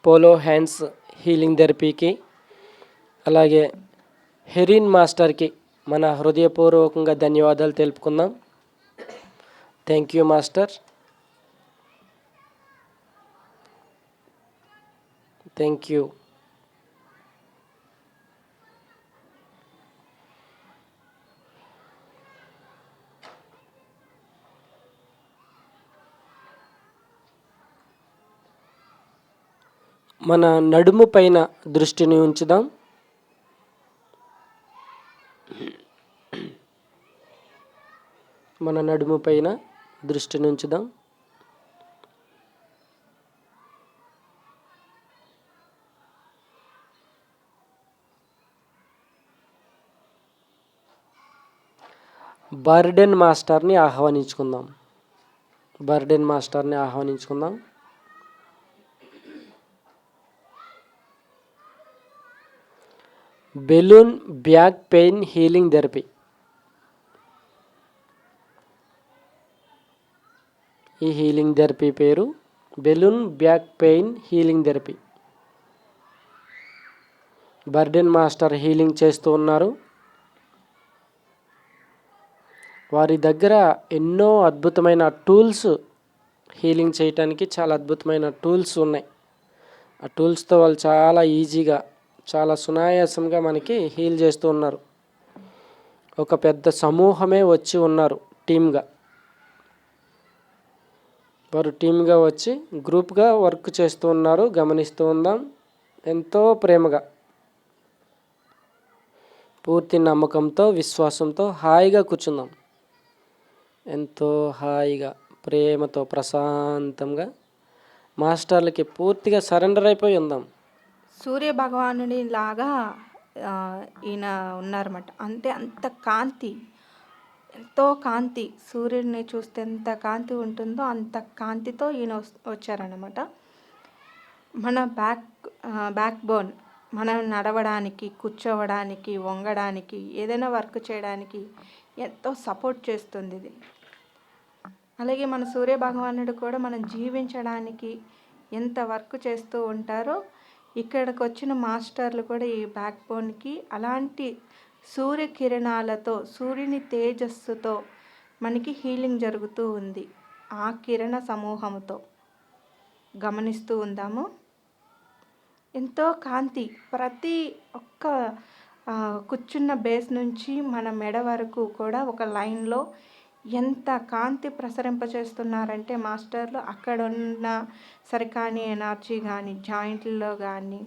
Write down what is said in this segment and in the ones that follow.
Polo hands healing థెరపీకి, అలాగే హెరిన్ మాస్టర్కి మన హృదయపూర్వకంగా ధన్యవాదాలు తెలుపుకుందాం. Thank you master. Thank you. మన నడుము పైన దృష్టిని ఉంచుదాం. మన నడుము పైన దృష్టిని ఉంచుదాం. బర్డెన్ మాస్టర్ని ఆహ్వానించుకుందాం. బర్డెన్ మాస్టర్ని ఆహ్వానించుకుందాం. Balloon back pain healing therapy. ఈ హీలింగ్ థెరపీ పేరు balloon back pain healing therapy. Burden master healing చేస్తూ ఉన్నారు. వారి దగ్గర ఎన్నో అద్భుతమైన టూల్స్, హీలింగ్ చేయటానికి చాలా అద్భుతమైన టూల్స్ ఉన్నాయి. ఆ టూల్స్తో వాళ్ళు చాలా ఈజీగా, చాలా సునాయాసంగా మనకి హీల్ చేస్తూ ఉన్నారు. ఒక పెద్ద సమూహమే వచ్చి ఉన్నారు టీమ్గా. వారు టీమ్గా వచ్చి గ్రూప్గా వర్క్ చేస్తూ ఉన్నారు. గమనిస్తూ ఉందాం. ఎంతో ప్రేమగా, పూర్తి నమ్మకంతో, విశ్వాసంతో హాయిగా కూర్చుందాం. ఎంతో హాయిగా, ప్రేమతో, ప్రశాంతంగా మాస్టర్లకి పూర్తిగా సరెండర్ అయిపోయి ఉందాం. సూర్య భగవానుడి లాగా ఈయన ఉన్నారన్నమాట. అంటే అంత కాంతి, ఎంతో కాంతి. సూర్యుడిని చూస్తే ఎంత కాంతి ఉంటుందో అంత కాంతితో ఈయన వచ్చారన్నమాట. మన బ్యాక్ బోన్, మనం నడవడానికి, కూర్చోవడానికి, వంగడానికి, ఏదైనా వర్క్ చేయడానికి ఎంతో సపోర్ట్ చేస్తుంది ఇది. అలాగే మన సూర్య భగవానుడు కూడా మనం జీవించడానికి ఎంత వర్క్ చేస్తూ ఉంటారో, ఇక్కడికి వచ్చిన మాస్టర్లు కూడా ఈ బ్యాక్ బోన్కి అలాంటి సూర్యకిరణాలతో, సూర్యుని తేజస్సుతో మనకి హీలింగ్ జరుగుతూ ఉంది. ఆ కిరణ సమూహంతో గమనిస్తూ ఉందాము. ఎంతో కాంతి, ప్రతి ఒక్క కూర్చున్న బేస్ నుంచి మన మెడ వరకు కూడా ఒక లైన్లో ఎంత కాంతి ప్రసరింపచేస్తున్నారంటే మాస్టర్లు, అక్కడ ఉన్న సరికాని ఎనర్జీ కానీ, జాయింట్లలో కానీ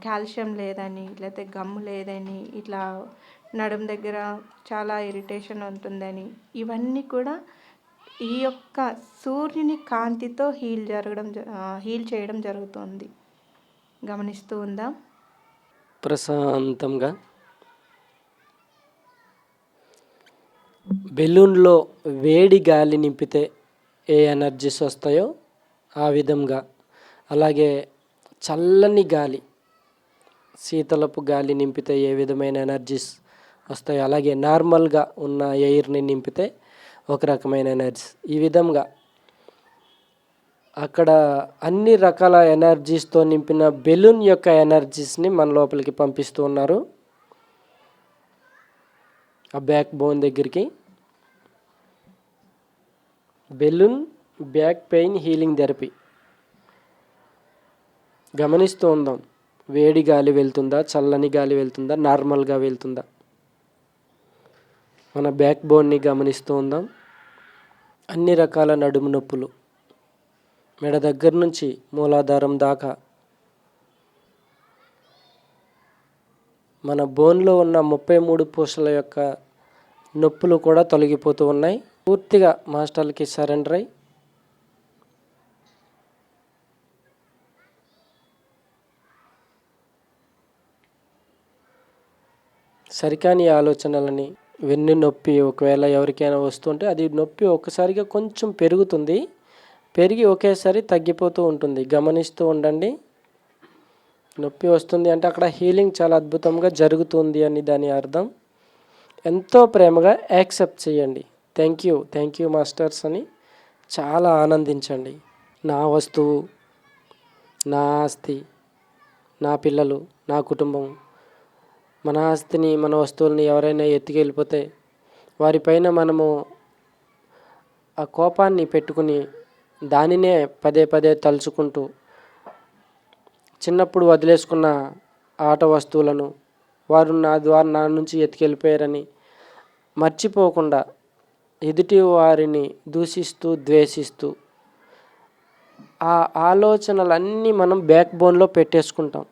కాల్షియం లేదని, లేకపోతే గమ్ము లేదని, ఇట్లా నడుము దగ్గర చాలా ఇరిటేషన్ ఉంటుందని, ఇవన్నీ కూడా ఈ యొక్క సూర్యుని కాంతితో హీల్ చేయడం జరుగుతుంది. గమనిస్తూ ఉందాం. ప్రశాంతంగా బెలూన్లో వేడి గాలి నింపితే ఏ ఎనర్జీస్ వస్తాయో ఆ విధంగా, అలాగే చల్లని గాలి, శీతలపు గాలి నింపితే ఏ విధమైన ఎనర్జీస్ వస్తాయో, అలాగే నార్మల్గా ఉన్న ఎయిర్ని నింపితే ఒక రకమైన ఎనర్జీస్, ఈ విధంగా అక్కడ అన్ని రకాల ఎనర్జీస్తో నింపిన బెలూన్ యొక్క ఎనర్జీస్ని మన లోపలికి పంపిస్తూ ఉన్నారు. ఆ బ్యాక్ బోన్ దగ్గరికి. Balloon back pain healing therapy. గమనిస్తూ ఉందాం. వేడి గాలి వెళ్తుందా, చల్లని గాలి వెళ్తుందా, నార్మల్గా వెళ్తుందా, మన బ్యాక్ బోన్ని గమనిస్తూ ఉందాం. అన్ని రకాల నడుము నొప్పులు, మెడ దగ్గర నుంచి మూలాధారం దాకా మన బోన్లో ఉన్న 33 పూసల యొక్క నొప్పులు కూడా తొలగిపోతూ ఉన్నాయి. పూర్తిగా మాస్టర్లకి సరెండర్ అయి సరికాని ఆలోచనలని, వెన్ను నొప్పి ఒకవేళ ఎవరికైనా వస్తుంటే అది నొప్పి ఒక్కసారిగా కొంచెం పెరుగుతుంది, పెరిగి ఒకేసారి తగ్గిపోతూ ఉంటుంది. గమనిస్తూ ఉండండి. నొప్పి వస్తుంది అంటే అక్కడ హీలింగ్ చాలా అద్భుతంగా జరుగుతుంది అని దాని అర్థం. ఎంతో ప్రేమగా యాక్సెప్ట్ చేయండి. థ్యాంక్ యూ మాస్టర్స్ అని చాలా ఆనందించండి. నా వస్తువు, నా ఆస్తి, నా పిల్లలు, నా కుటుంబం, మన ఆస్తిని, మన వస్తువుల్ని ఎవరైనా ఎత్తుకెళ్ళిపోతే వారిపైన మనము ఆ కోపాన్ని పెట్టుకుని దానినే పదే పదే తలుచుకుంటూ చిన్నప్పుడు వదిలేసుకున్న ఆట వస్తువులను వారు నా నుంచి ఎత్తుకెళ్ళిపోయారని మర్చిపోకుండా ఎదుటి వారిని దూషిస్తూ ద్వేషిస్తూ ఆ ఆలోచనలన్నీ మనం బ్యాక్ బోన్లో పెట్టేసుకుంటాం.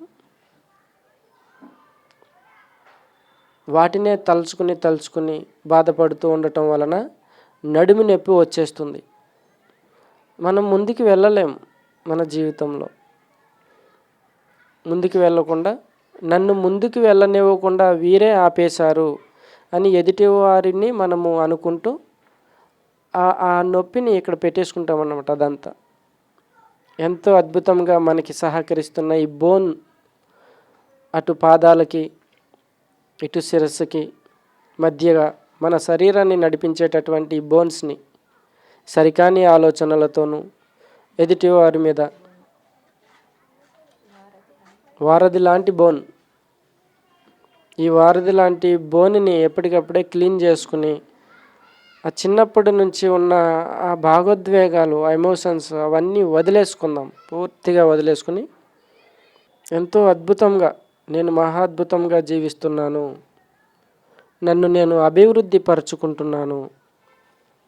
వాటినే తలుచుకుని బాధపడుతూ ఉండటం వలన నడుము నొప్పి వచ్చేస్తుంది. మనం ముందుకు వెళ్ళలేం. మన జీవితంలో ముందుకు వెళ్ళకుండా నన్ను ముందుకు వెళ్ళనివ్వకుండా వీరే ఆపేశారు అని ఎదుటి వారిని మనము అనుకుంటూ ఆ నొప్పిని ఇక్కడ పెట్టేసుకుంటాం అన్నమాట. అదంతా ఎంతో అద్భుతంగా మనకి సహకరిస్తున్న ఈ బోన్ అటు పాదాలకి ఇటు శిరస్సుకి మధ్యగా మన శరీరాన్ని నడిపించేటటువంటి ఈ బోన్స్ని సరికాని ఆలోచనలతోనూ ఎదుటి వారి మీద వారధి లాంటి బోన్, ఈ వారధి లాంటి బోన్ని ఎప్పటికప్పుడే క్లీన్ చేసుకుని ఆ చిన్నప్పటి నుంచి ఉన్న ఆ భావోద్వేగాలు, ఆ ఎమోషన్స్ అవన్నీ వదిలేసుకుందాం. పూర్తిగా వదిలేసుకుని ఎంతో అద్భుతంగా నేను మహాద్భుతంగా జీవిస్తున్నాను, నన్ను నేను అభివృద్ధి పరుచుకుంటున్నాను,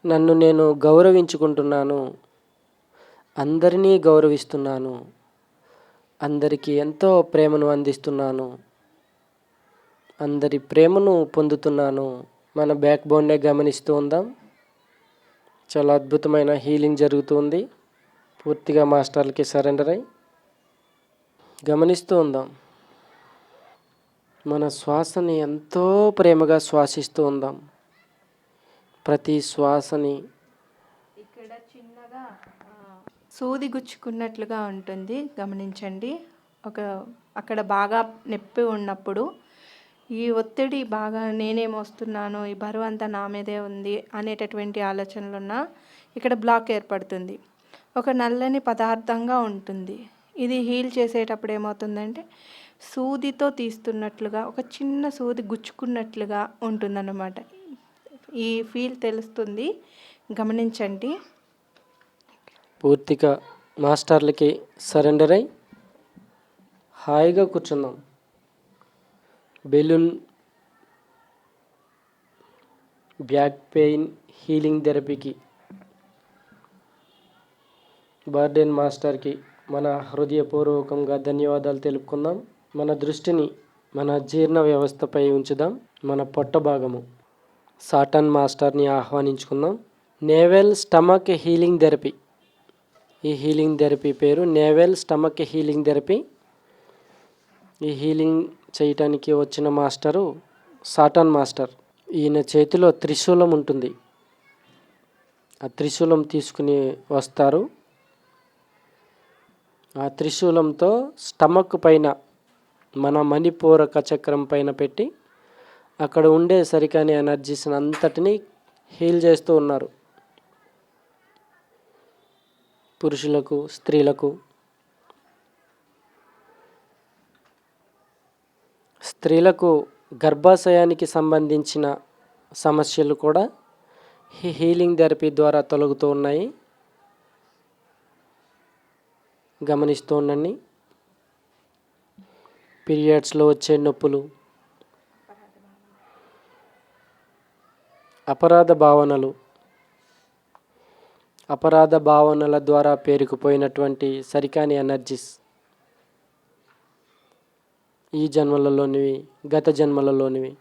నన్ను నేను గౌరవించుకుంటున్నాను, అందరినీ గౌరవిస్తున్నాను, అందరికీ ఎంతో ప్రేమను అందిస్తున్నాను, అందరి ప్రేమను పొందుతున్నాను. మన బ్యాక్ బోన్నే గమనిస్తూ ఉందాం. చాలా అద్భుతమైన హీలింగ్ జరుగుతుంది. పూర్తిగా మాస్టర్లకి సరెండర్ అయి గమనిస్తూ ఉందాం. మన శ్వాసని ఎంతో ప్రేమగా శ్వాసిస్తూ ఉందాం. ప్రతి శ్వాసని ఇక్కడ చిన్నగా సూది గుచ్చుకున్నట్లుగా ఉంటుంది, గమనించండి. అక్కడ బాగా నొప్పి ఉన్నప్పుడు ఈ ఒత్తిడి బాగా నేనే మోస్తున్నాను, ఈ బరువు అంతా నా మీదే ఉంది అనేటటువంటి ఆలోచనలున్నా ఇక్కడ బ్లాక్ ఏర్పడుతుంది. ఒక నల్లని పదార్థంగా ఉంటుంది. ఇది హీల్ చేసేటప్పుడు ఏమవుతుందంటే సూదితో తీస్తున్నట్లుగా, ఒక చిన్న సూది గుచ్చుకున్నట్లుగా ఉంటుందన్నమాట. ఈ ఫీల్ తెలుస్తుంది, గమనించండి. పూర్తిగా మాస్టర్లకి సరెండర్ అయి హాయిగా కూర్చుందాం. బెలూన్ బ్యాక్ పెయిన్ హీలింగ్ థెరపీకి బర్డెన్ మాస్టర్కి మన హృదయపూర్వకంగా ధన్యవాదాలు తెలుపుకుందాం. మన దృష్టిని మన జీర్ణ వ్యవస్థపై ఉంచుదాం. మన పొట్ట భాగము సాటన్ మాస్టర్ని ఆహ్వానించుకుందాం. Navel stomach healing therapy. ఈ హీలింగ్ థెరపీ పేరు నేవెల్ స్టమక్ హీలింగ్ థెరపీ. ఈ హీలింగ్ చేయటానికి వచ్చిన మాస్టరు సాటన్ మాస్టర్. ఈయన చేతిలో త్రిశూలం ఉంటుంది. ఆ త్రిశూలం తీసుకుని వస్తారు. ఆ త్రిశూలంతో స్టమక్ పైన, మన మణిపూరక చక్రం పైన పెట్టి అక్కడ ఉండే సరికాని ఎనర్జీస్ అంతటినీ హీల్ చేస్తూ ఉన్నారు. పురుషులకు, స్త్రీలకు. స్త్రీలకు గర్భాశయానికి సంబంధించిన సమస్యలు కూడా హీలింగ్ థెరపీ ద్వారా తొలగుతూ ఉన్నాయి. గమనిస్తూ ఉండండి. పీరియడ్స్లో వచ్చే నొప్పులు, అపరాధ భావనల ద్వారా పేరుకుపోయినటువంటి సరికాని ఎనర్జీస్, ఈ జన్మలలోనివి, గత జన్మలలోనివి,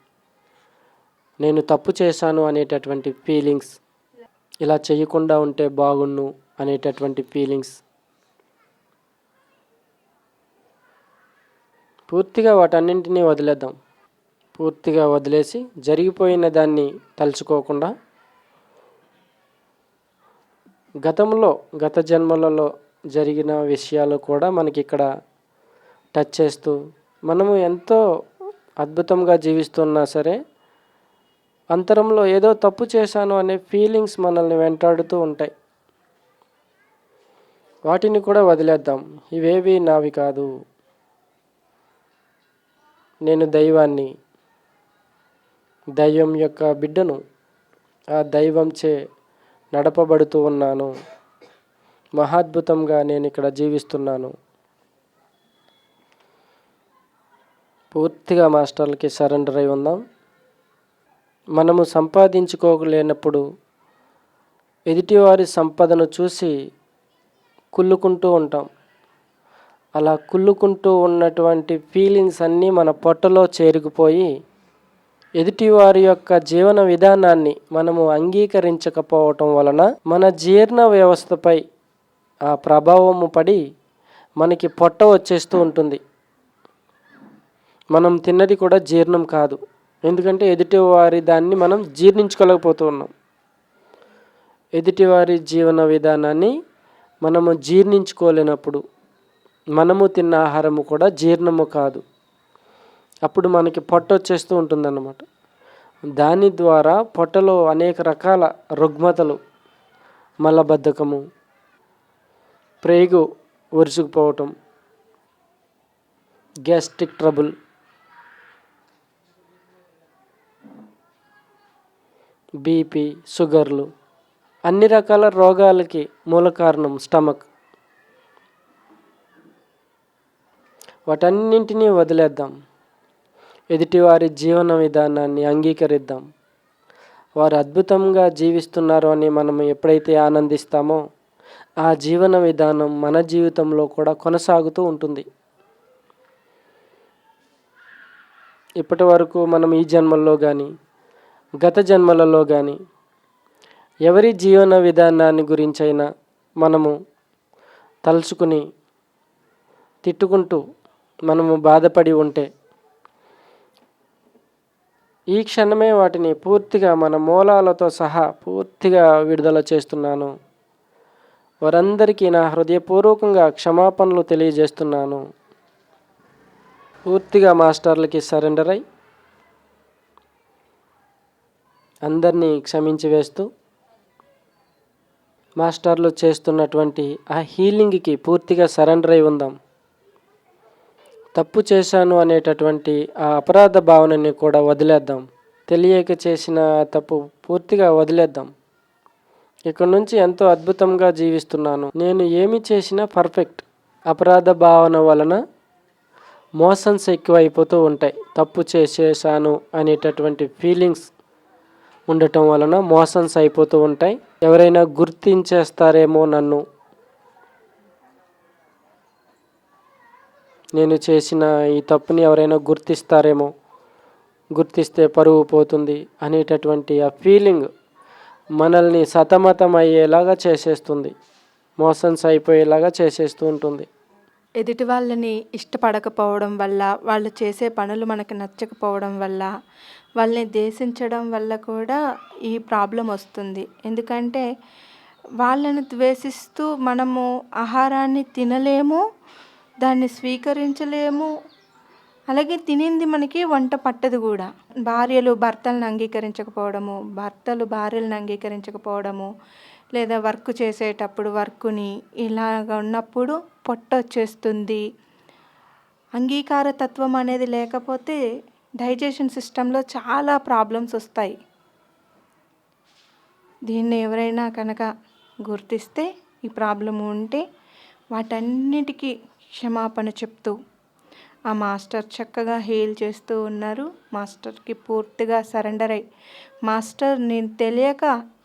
నేను తప్పు చేశాను అనేటటువంటి ఫీలింగ్స్, ఇలా చేయకుండా ఉంటే బాగుండు అనేటటువంటి ఫీలింగ్స్, పూర్తిగా వాటన్నింటినీ వదిలేద్దాం. పూర్తిగా వదిలేసి జరిగిపోయిన దాన్ని తలుచుకోకుండా గత జన్మలలో జరిగిన విషయాలు కూడా మనకి ఇక్కడ టచ్ చేస్తూ, మనము ఎంతో అద్భుతంగా జీవిస్తున్నా సరే అంతరంలో ఏదో తప్పు చేశాను అనే ఫీలింగ్స్ మనల్ని వెంటాడుతూ ఉంటాయి. వాటిని కూడా వదిలేద్దాం. ఇవేవి నావి కాదు, నేను దైవాన్ని, దైవం యొక్క బిడ్డను, ఆ దైవంచే నడపబడుతూ ఉన్నాను, మహాద్భుతంగా నేను ఇక్కడ జీవిస్తున్నాను. పూర్తిగా మాస్టర్లకి సరెండర్ అయి ఉందాం. మనము సంపాదించుకోలేనప్పుడు ఎదుటివారి సంపదను చూసి కుళ్ళుకుంటూ ఉంటాం. అలా కుళ్ళుకుంటూ ఉన్నటువంటి ఫీలింగ్స్ అన్నీ మన పొట్టలో చేరుకుపోయి ఎదుటివారి యొక్క జీవన విధానాన్ని మనము అంగీకరించకపోవటం వలన మన జీర్ణ వ్యవస్థపై ఆ ప్రభావము పడి మనకి పొట్ట వచ్చేస్తూ ఉంటుంది. మనం తిన్నది కూడా జీర్ణం కాదు, ఎందుకంటే ఎదుటివారి దాన్ని మనం జీర్ణించుకోలేకపోతూ ఉన్నాం. ఎదుటివారి జీవన విధానాన్ని మనము జీర్ణించుకోలేనప్పుడు మనము తిన్న ఆహారము కూడా జీర్ణము కాదు. అప్పుడు మనకి పొట్ట వచ్చేస్తూ ఉంటుందన్నమాట. దాని ద్వారా పొట్టలో అనేక రకాల రుగ్మతలు, మలబద్ధకము, ప్రేగు ఒరుచుకుపోవటం, గ్యాస్ట్రిక్ ట్రబుల్, బీపీ, షుగర్లు, అన్ని రకాల రోగాలకి మూల కారణం స్టమక్. వాటన్నింటినీ వదిలేద్దాం. ఎదుటివారి జీవన విధానాన్ని అంగీకరిద్దాం. వారు అద్భుతంగా జీవిస్తున్నారు అని మనం ఎప్పుడైతే ఆనందిస్తామో ఆ జీవన విధానం మన జీవితంలో కూడా కొనసాగుతూ ఉంటుంది. ఇప్పటి వరకు మనం ఈ జన్మల్లో కానీ గత జన్మలలో కానీ ఎవరి జీవన విధానాన్ని గురించైనా మనము తలుచుకుని తిట్టుకుంటూ మనము బాధపడి ఉంటే ఈ క్షణమే వాటిని పూర్తిగా మన మూలాలతో సహా పూర్తిగా విడుదల చేస్తున్నాను. వారందరికీ నా హృదయపూర్వకంగా క్షమాపణలు తెలియజేస్తున్నాను. పూర్తిగా మాస్టర్లకి సరెండర్ అయి అందరినీ క్షమించి వేస్తూ మాస్టర్లు చేస్తున్నటువంటి ఆ హీలింగ్కి పూర్తిగా సరెండర్ అయి ఉందాం. తప్పు చేశాను అనేటటువంటి ఆ అపరాధ భావనని కూడా వదిలేద్దాం. తెలియక చేసిన తప్పు పూర్తిగా వదిలేద్దాం. ఇక్కడ నుంచి ఎంతో అద్భుతంగా జీవిస్తున్నాను, నేను ఏమి చేసినా పర్ఫెక్ట్. అపరాధ భావన వలన మోషన్స్ ఎక్కువైపోతూ ఉంటాయి. తప్పు చేసేసాను అనేటటువంటి ఫీలింగ్స్ ఉండటం వలన మోషన్స్ అయిపోతూ ఉంటాయి. ఎవరైనా గుర్తించేస్తారేమో నన్ను, నేను చేసిన ఈ తప్పుని ఎవరైనా గుర్తిస్తారేమో, గుర్తిస్తే పరువు పోతుంది అనేటటువంటి ఆ ఫీలింగ్ మనల్ని సతమతం అయ్యేలాగా చేసేస్తుంది, మోషన్స్ అయిపోయేలాగా చేసేస్తూ ఉంటుంది. ఎదుటి వాళ్ళని ఇష్టపడకపోవడం వల్ల, వాళ్ళు చేసే పనులు మనకు నచ్చకపోవడం వల్ల, వాళ్ళని ద్వేషించడం వల్ల కూడా ఈ ప్రాబ్లం వస్తుంది. ఎందుకంటే వాళ్ళని ద్వేషిస్తూ మనము ఆహారాన్ని తినలేము, దాన్ని స్వీకరించలేము, అలాగే తినింది మనకి వంట పట్టదు కూడా. భార్యలు భర్తలను అంగీకరించకపోవడము, భర్తలు భార్యలను అంగీకరించకపోవడము, లేదా వర్క్ చేసేటప్పుడు వర్కుని ఇలాగ ఉన్నప్పుడు పొట్ట వచ్చేస్తుంది. అంగీకార తత్వం అనేది లేకపోతే డైజెషన్ సిస్టంలో చాలా ప్రాబ్లమ్స్ వస్తాయి. దీన్ని ఎవరైనా కనుక గుర్తిస్తే, ఈ ప్రాబ్లం ఉంటే వాటన్నిటికీ క్షమాపణ చెప్తూ ఆ మాస్టర్ చక్కగా హీల్ చేస్తూ ఉన్నారు. మాస్టర్కి పూర్తిగా సరెండర్ అయ్యి, మాస్టర్ నేను తెలియక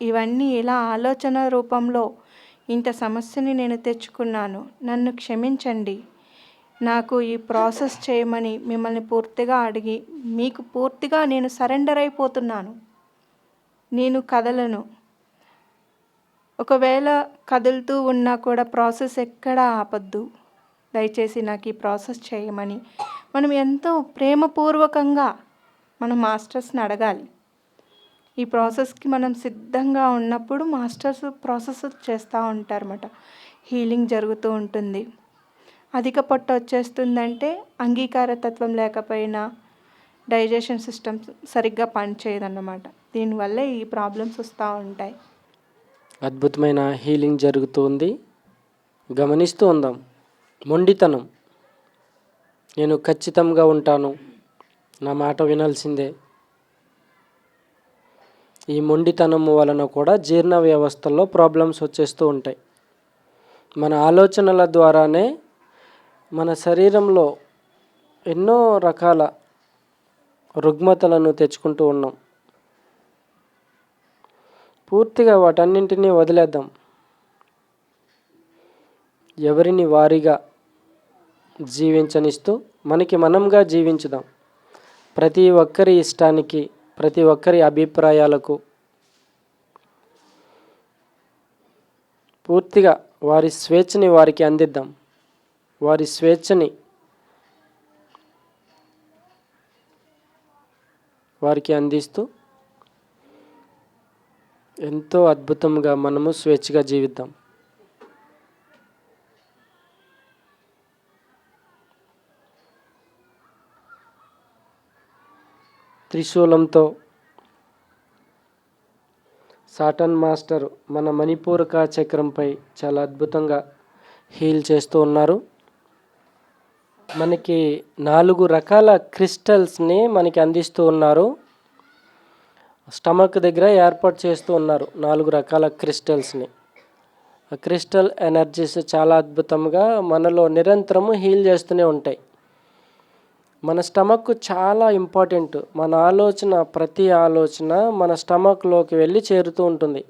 ఇవన్నీ ఇలా ఆలోచన రూపంలో ఇంత సమస్యని నేను తెచ్చుకున్నాను, నన్ను క్షమించండి, నాకు ఈ ప్రాసెస్ చేయమని మిమ్మల్ని పూర్తిగా అడిగి మీకు పూర్తిగా నేను సరెండర్ అయిపోతున్నాను. నేను కదలను. ఒకవేళ కదులుతూ ఉన్నా కూడా ప్రాసెస్ ఎక్కడా ఆపద్దు, దయచేసి నాకు ఈ ప్రాసెస్ చేయమని మనం ఎంతో ప్రేమపూర్వకంగా మనం మాస్టర్స్ని అడగాలి. ఈ ప్రాసెస్కి మనం సిద్ధంగా ఉన్నప్పుడు మాస్టర్స్ ప్రాసెస్ చేస్తూ ఉంటారన్నమాట. హీలింగ్ జరుగుతూ ఉంటుంది. అధిక పొట్ట వచ్చేస్తుందంటే అంగీకార తత్వం లేకపోయినా డైజెషన్ సిస్టమ్ సరిగ్గా పనిచేయదన్నమాట. దీనివల్ల ఈ ప్రాబ్లమ్స్ వస్తూ ఉంటాయి. అద్భుతమైన హీలింగ్ జరుగుతుంది. గమనిస్తూ ఉందాం. మొండితనం, నేను ఖచ్చితంగా ఉంటాను, నా మాట వినాల్సిందే. ఈ మొండితనం వలన కూడా జీర్ణ వ్యవస్థలో ప్రాబ్లమ్స్ వచ్చేస్తూ ఉంటాయి. మన ఆలోచనల ద్వారానే మన శరీరంలో ఎన్నో రకాల రుగ్మతలను తెచ్చుకుంటూ ఉన్నాం. పూర్తిగా వాటన్నింటినీ వదిలేద్దాం. ఎవరిని వారిగా జీవించనిస్తూ మనకి మనంగా జీవించుదాం. ప్రతి ఒక్కరి ఇష్టానికి, ప్రతి ఒక్కరి అభిప్రాయాలకు పూర్తిగా వారి స్వేచ్ఛని వారికి అందిద్దాం. వారి స్వేచ్ఛని వారికి అందిస్తూ ఎంతో అద్భుతంగా మనము స్వేచ్ఛగా జీవిద్దాం. త్రిశూలంతో సాటన్ మాస్టర్ మన మణిపూరక చక్రంపై చాలా అద్భుతంగా హీల్ చేస్తూ ఉన్నారు. మనకి 4 రకాల క్రిస్టల్స్ని మనకి అందిస్తూ ఉన్నారు. స్టమక్ దగ్గర ఏర్పాటు చేస్తూ ఉన్నారు 4 రకాల క్రిస్టల్స్ని. ఆ క్రిస్టల్ ఎనర్జీస్ చాలా అద్భుతంగా మనలో నిరంతరము హీల్ చేస్తూనే ఉంటాయి. మన స్టమక్ చాలా ఇంపార్టెంట్. మన ఆలోచన, ప్రతి ఆలోచన మన స్టమక్లోకి వెళ్ళి చేరుతూ ఉంటుంది.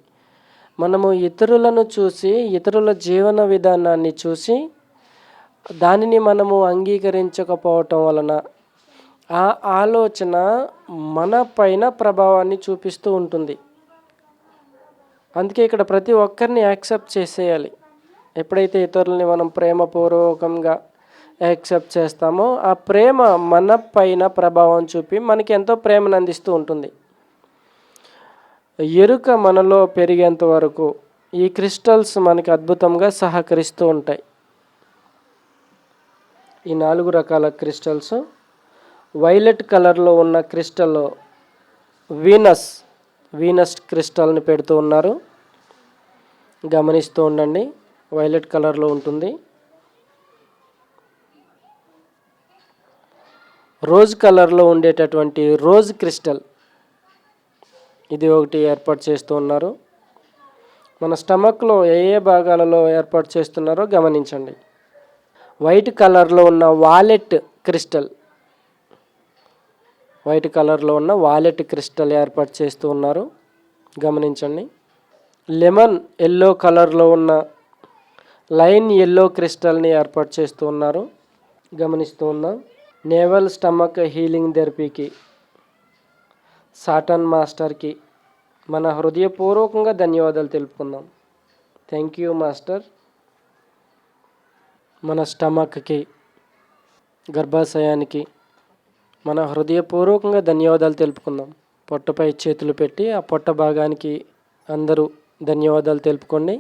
మనము ఇతరులను చూసి, ఇతరుల జీవన విధానాన్ని చూసి దానిని మనము అంగీకరించకపోవటం వలన ఆ ఆలోచన మన పైన ప్రభావాన్ని చూపిస్తూ ఉంటుంది. అందుకే ఇక్కడ ప్రతి ఒక్కరిని యాక్సెప్ట్ చేసేయాలి. ఎప్పుడైతే ఇతరులని మనం ప్రేమపూర్వకంగా యాక్సెప్ట్ చేస్తామో ఆ ప్రేమ మన పైన ప్రభావం చూపి మనకి ఎంతో ప్రేమను అందిస్తూ ఉంటుంది. ఎరుక మనలో పెరిగేంత వరకు ఈ క్రిస్టల్స్ మనకి అద్భుతంగా సహకరిస్తూ ఉంటాయి. ఈ 4 రకాల క్రిస్టల్స్ వైలెట్ కలర్లో ఉన్న క్రిస్టల్ వీనస్ క్రిస్టల్ని పెడుతూ ఉన్నారు. గమనిస్తూ ఉండండి. వైలెట్ కలర్లో ఉంటుంది. రోజ్ కలర్లో ఉండేటటువంటి రోజ్ క్రిస్టల్ ఇది ఒకటి ఏర్పాటు చేస్తూ ఉన్నారు. మన స్టమక్లో ఏ ఏ భాగాలలో ఏర్పాటు చేస్తున్నారో గమనించండి. వైట్ కలర్లో ఉన్న వాలెట్ క్రిస్టల్ ఏర్పాటు చేస్తూ ఉన్నారు. గమనించండి. లెమన్ ఎల్లో కలర్లో ఉన్న లైన్ ఎల్లో క్రిస్టల్ని ఏర్పాటు చేస్తూ ఉన్నారు. గమనిస్తూ ఉన్నాం. నేవల్ స్టమక్ హీలింగ్ థెరపీకి సాటన్ మాస్టర్కి మన హృదయపూర్వకంగా ధన్యవాదాలు తెలుపుకుందాం. Thank you master. మన స్టమక్కి, గర్భాశయానికి మన హృదయపూర్వకంగా ధన్యవాదాలు తెలుపుకుందాం. పొట్టపై చేతులు పెట్టి ఆ పొట్ట భాగానికి అందరూ ధన్యవాదాలు తెలుపుకోండి.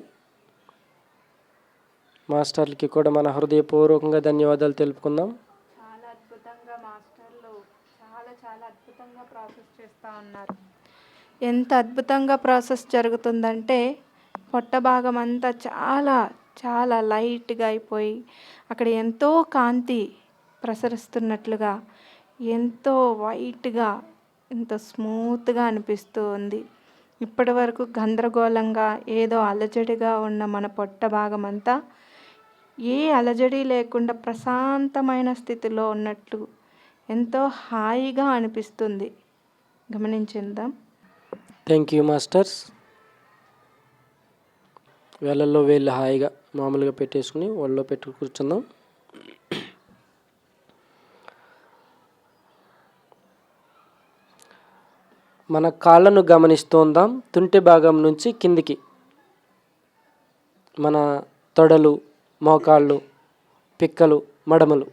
మాస్టర్లకి కూడా మన హృదయపూర్వకంగా ధన్యవాదాలు తెలుపుకుందాం. చాలా అద్భుతంగా మాస్టర్లు చాలా అద్భుతంగా ప్రాసెస్ చేస్తూ ఉన్నారు. ఎంత అద్భుతంగా ప్రాసెస్ జరుగుతుందంటే పొట్ట భాగం అంతా చాలా లైట్గా అయిపోయి అక్కడ ఎంతో కాంతి ప్రసరిస్తున్నట్లుగా, ఎంతో వైట్గా, ఎంతో స్మూత్గా అనిపిస్తూ ఉంది. ఇప్పటి వరకు గందరగోళంగా ఏదో అలజడిగా ఉన్న మన పొట్ట భాగం అంతా ఏ అలజడి లేకుండా ప్రశాంతమైన స్థితిలో ఉన్నట్లు ఎంతో హాయిగా అనిపిస్తుంది. గమనించిందాం. Thank you masters. వేళ్ళల్లో వేళ్ళు హాయిగా మామూలుగా పెట్టేసుకుని ఒళ్ళో పెట్టుకు కూర్చుందాం. మన కాళ్ళను గమనిస్తుందాం. తుంటి భాగం నుంచి కిందికి మన తొడలు, మోకాళ్ళు, పిక్కలు, మడమలు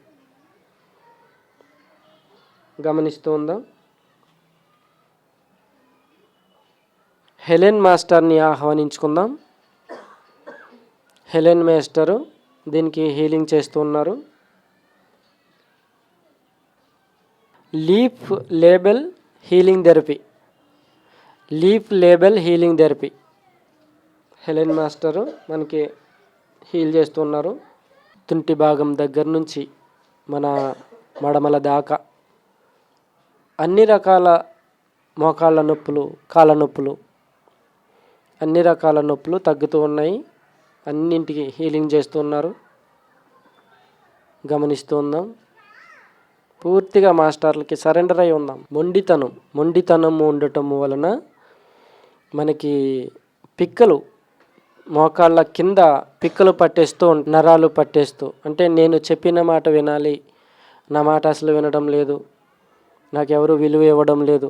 గమనిస్తూ ఉందాం. హెలెన్ మాస్టర్ని ఆహ్వానించుకుందాం. హెలెన్ మాస్టరు దీనికి హీలింగ్ చేస్తూ ఉన్నారు. Leaf label healing therapy Helen master మనకి హీల్ చేస్తున్నారు. తుంటి భాగం దగ్గర నుంచి మన మడమల దాకా అన్ని రకాల మోకాళ్ళ నొప్పులు, కాళ్ళ నొప్పులు, అన్ని రకాల నొప్పులు తగ్గుతూ ఉన్నాయి. అన్నింటికి హీలింగ్ చేస్తున్నారు. గమనిస్తూ ఉందాం. పూర్తిగా మాస్టర్లకి సరెండర్ అయి ఉందాం. మొండితనం ఉండటం వలన మనకి పిక్కలు, మోకాళ్ళ కింద పిక్కలు పట్టేస్తూ నరాలు పట్టేస్తూ, అంటే నేను చెప్పిన మాట వినాలి, నా మాట అసలు వినడం లేదు, నాకెవరు విలువ ఇవ్వడం లేదు,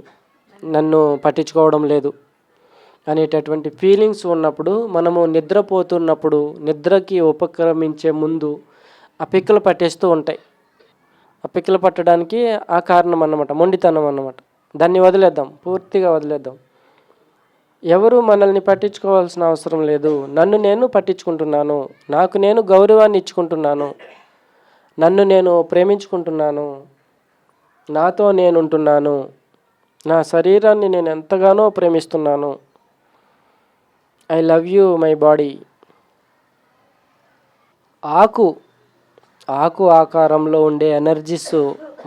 నన్ను పట్టించుకోవడం లేదు అనేటటువంటి ఫీలింగ్స్ ఉన్నప్పుడు, మనము నిద్రపోతున్నప్పుడు నిద్రకి ఉపక్రమించే ముందు ఆ పిక్కలు పట్టేస్తూ ఉంటాయి. ఆ పిక్కలు పట్టడానికి ఆ కారణం అన్నమాట, మొండితనం అన్నమాట. దాన్ని వదిలేద్దాం, పూర్తిగా వదిలేద్దాం. ఎవరు మనల్ని పట్టించుకోవాల్సిన అవసరం లేదు. నన్ను నేను పట్టించుకుంటున్నాను, నాకు నేను గౌరవాన్ని ఇచ్చుకుంటున్నాను, నన్ను నేను ప్రేమించుకుంటున్నాను, నాతో నేను ఉంటున్నాను, నా శరీరాన్ని నేను ఎంతగానో ప్రేమిస్తున్నాను. I love you my body. ఆకు ఆకారంలో ఉండే ఎనర్జీస్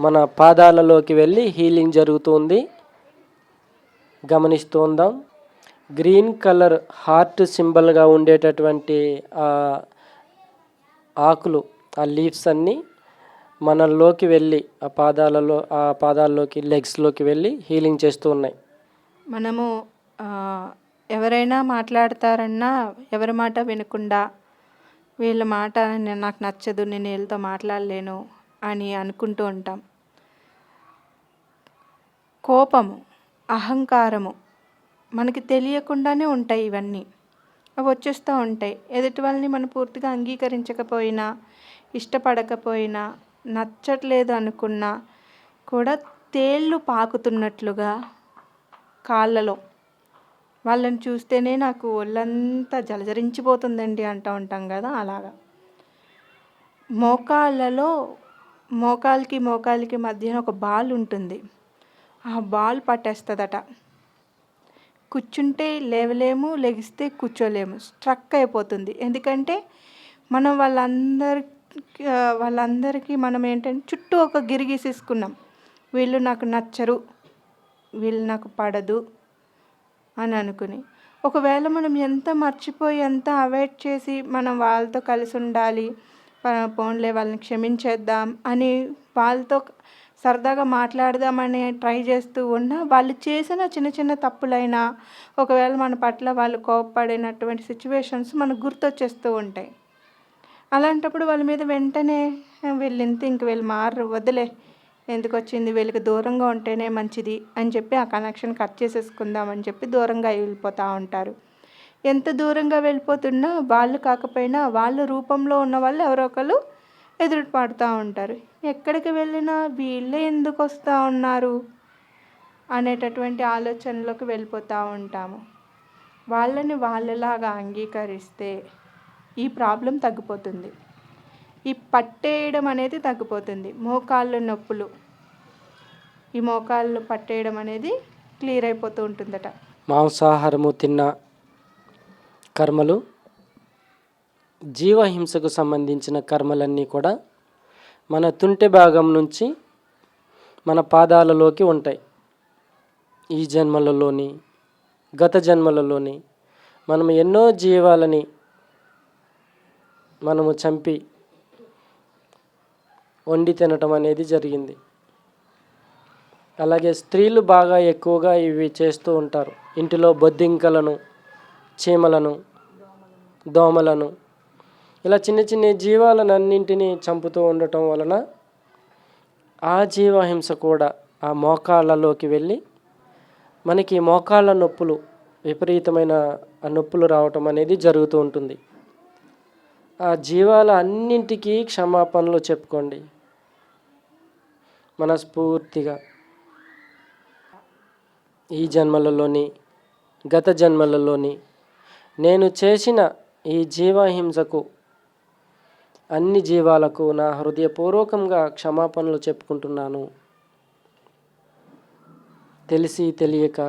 మన పాదాలలోకి వెళ్ళి హీలింగ్ జరుగుతుంది. గమనిస్తూ ఉందాం. గ్రీన్ కలర్ హార్ట్ సింబల్గా ఉండేటటువంటి ఆకులు, ఆ లీవ్స్ అన్నీ మనలోకి వెళ్ళి ఆ పాదాల్లోకి, లెగ్స్లోకి వెళ్ళి హీలింగ్ చేస్తూ ఉన్నాయి. మనము ఎవరైనా మాట్లాడతారన్నా ఎవరి మాట వినకుండా, వీళ్ళ మాట నాకు నచ్చదు, నేను వీళ్ళతో మాట్లాడలేను అని అనుకుంటూ ఉంటాం. కోపము, అహంకారము మనకి తెలియకుండానే ఉంటాయి. ఇవన్నీ అవి వచ్చేస్తూ ఉంటాయి. ఎదుటి వాళ్ళని మనం పూర్తిగా అంగీకరించకపోయినా, ఇష్టపడకపోయినా, నచ్చట్లేదు అనుకున్నా కూడా తేళ్ళు పాకుతున్నట్లుగా కాళ్ళలో వాళ్ళని చూస్తేనే నాకు ఒళ్ళంతా జలజరించిపోతుందండి అంటూ ఉంటాం కదా, అలాగా. మోకాలికి మధ్యన ఒక బాల్ ఉంటుంది. ఆ బాల్ పట్టేస్తుందట. కూర్చుంటే లేవలేము, లెగిస్తే కూర్చోలేము, స్ట్రక్ అయిపోతుంది. ఎందుకంటే మనం వాళ్ళందరికీ మనం ఏంటంటే చుట్టూ ఒక గిరి గీసేసుకున్నాం. వీళ్ళు నాకు నచ్చరు, వీళ్ళు నాకు పడదు అని అనుకుని, ఒకవేళ మనం ఎంత మర్చిపోయి, ఎంత అవాయిడ్ చేసి మనం వాళ్ళతో కలిసి ఉండాలి, పోన్లే వాళ్ళని క్షమించేద్దాం అని వాళ్ళతో సరదాగా మాట్లాడదామని ట్రై చేస్తూ ఉన్నా, వాళ్ళు చేసిన చిన్న చిన్న తప్పులైనా, ఒకవేళ మన పట్ల వాళ్ళు కోపపడినటువంటి సిచ్యువేషన్స్ మనకు గుర్తొచ్చేస్తూ ఉంటాయి. అలాంటప్పుడు వాళ్ళ మీద వెంటనే వీళ్ళు మారరు, వదిలే, ఎందుకు వచ్చింది, వీళ్ళకి దూరంగా ఉంటేనే మంచిది అని చెప్పి ఆ కనెక్షన్ కట్ చేసేసుకుందామని చెప్పి దూరంగా వెళ్ళిపోతూ ఉంటారు. ఎంత దూరంగా వెళ్ళిపోతున్నా వాళ్ళు కాకపోయినా వాళ్ళ రూపంలో ఉన్న వాళ్ళు ఎవరో ఒకరు ఎదురు పడుతూ ఉంటారు. ఎక్కడికి వెళ్ళినా వీళ్ళే ఎందుకు వస్తూ ఉన్నారు అనేటటువంటి ఆలోచనలోకి వెళ్ళిపోతూ ఉంటాము. వాళ్ళని వాళ్ళలాగా అంగీకరిస్తే ఈ ప్రాబ్లం తగ్గిపోతుంది. ఈ పట్టేయడం అనేది తగ్గిపోతుంది. మోకాళ్ళు నొప్పులు, ఈ మోకాళ్ళు పట్టేయడం అనేది క్లియర్ అయిపోతూ ఉంటుందట. మాంసాహారము తిన్న కర్మలు, జీవహింసకు సంబంధించిన కర్మలన్నీ కూడా మన తుంటి భాగం నుంచి మన పాదాలలోకి ఉంటాయి. ఈ జన్మలలోని, గత జన్మలలోని మనం ఎన్నో జీవాలని మనము చంపి వండి తినటం అనేది జరిగింది. అలాగే స్త్రీలు బాగా ఎక్కువగా ఇవి చేస్తూ ఉంటారు. ఇంటిలో బొద్దింకలను, చీమలను, దోమలను, ఇలా చిన్న చిన్న జీవాలను అన్నింటినీ చంపుతూ ఉండటం వలన ఆ జీవహింస కూడా ఆ మోకాళ్ళలోకి వెళ్ళి మనకి మోకాళ్ళ నొప్పులు, విపరీతమైన నొప్పులు రావటం అనేది జరుగుతూ ఉంటుంది. ఆ జీవాల అన్నింటికీ క్షమాపణలు చెప్పుకోండి మనస్ఫూర్తిగా. ఈ జన్మలలోని, గత జన్మలలోని నేను చేసిన ఈ జీవహింసకు, అన్ని జీవాలకు నా హృదయపూర్వకంగా క్షమాపణలు చెప్పుకుంటున్నాను. తెలిసి తెలియక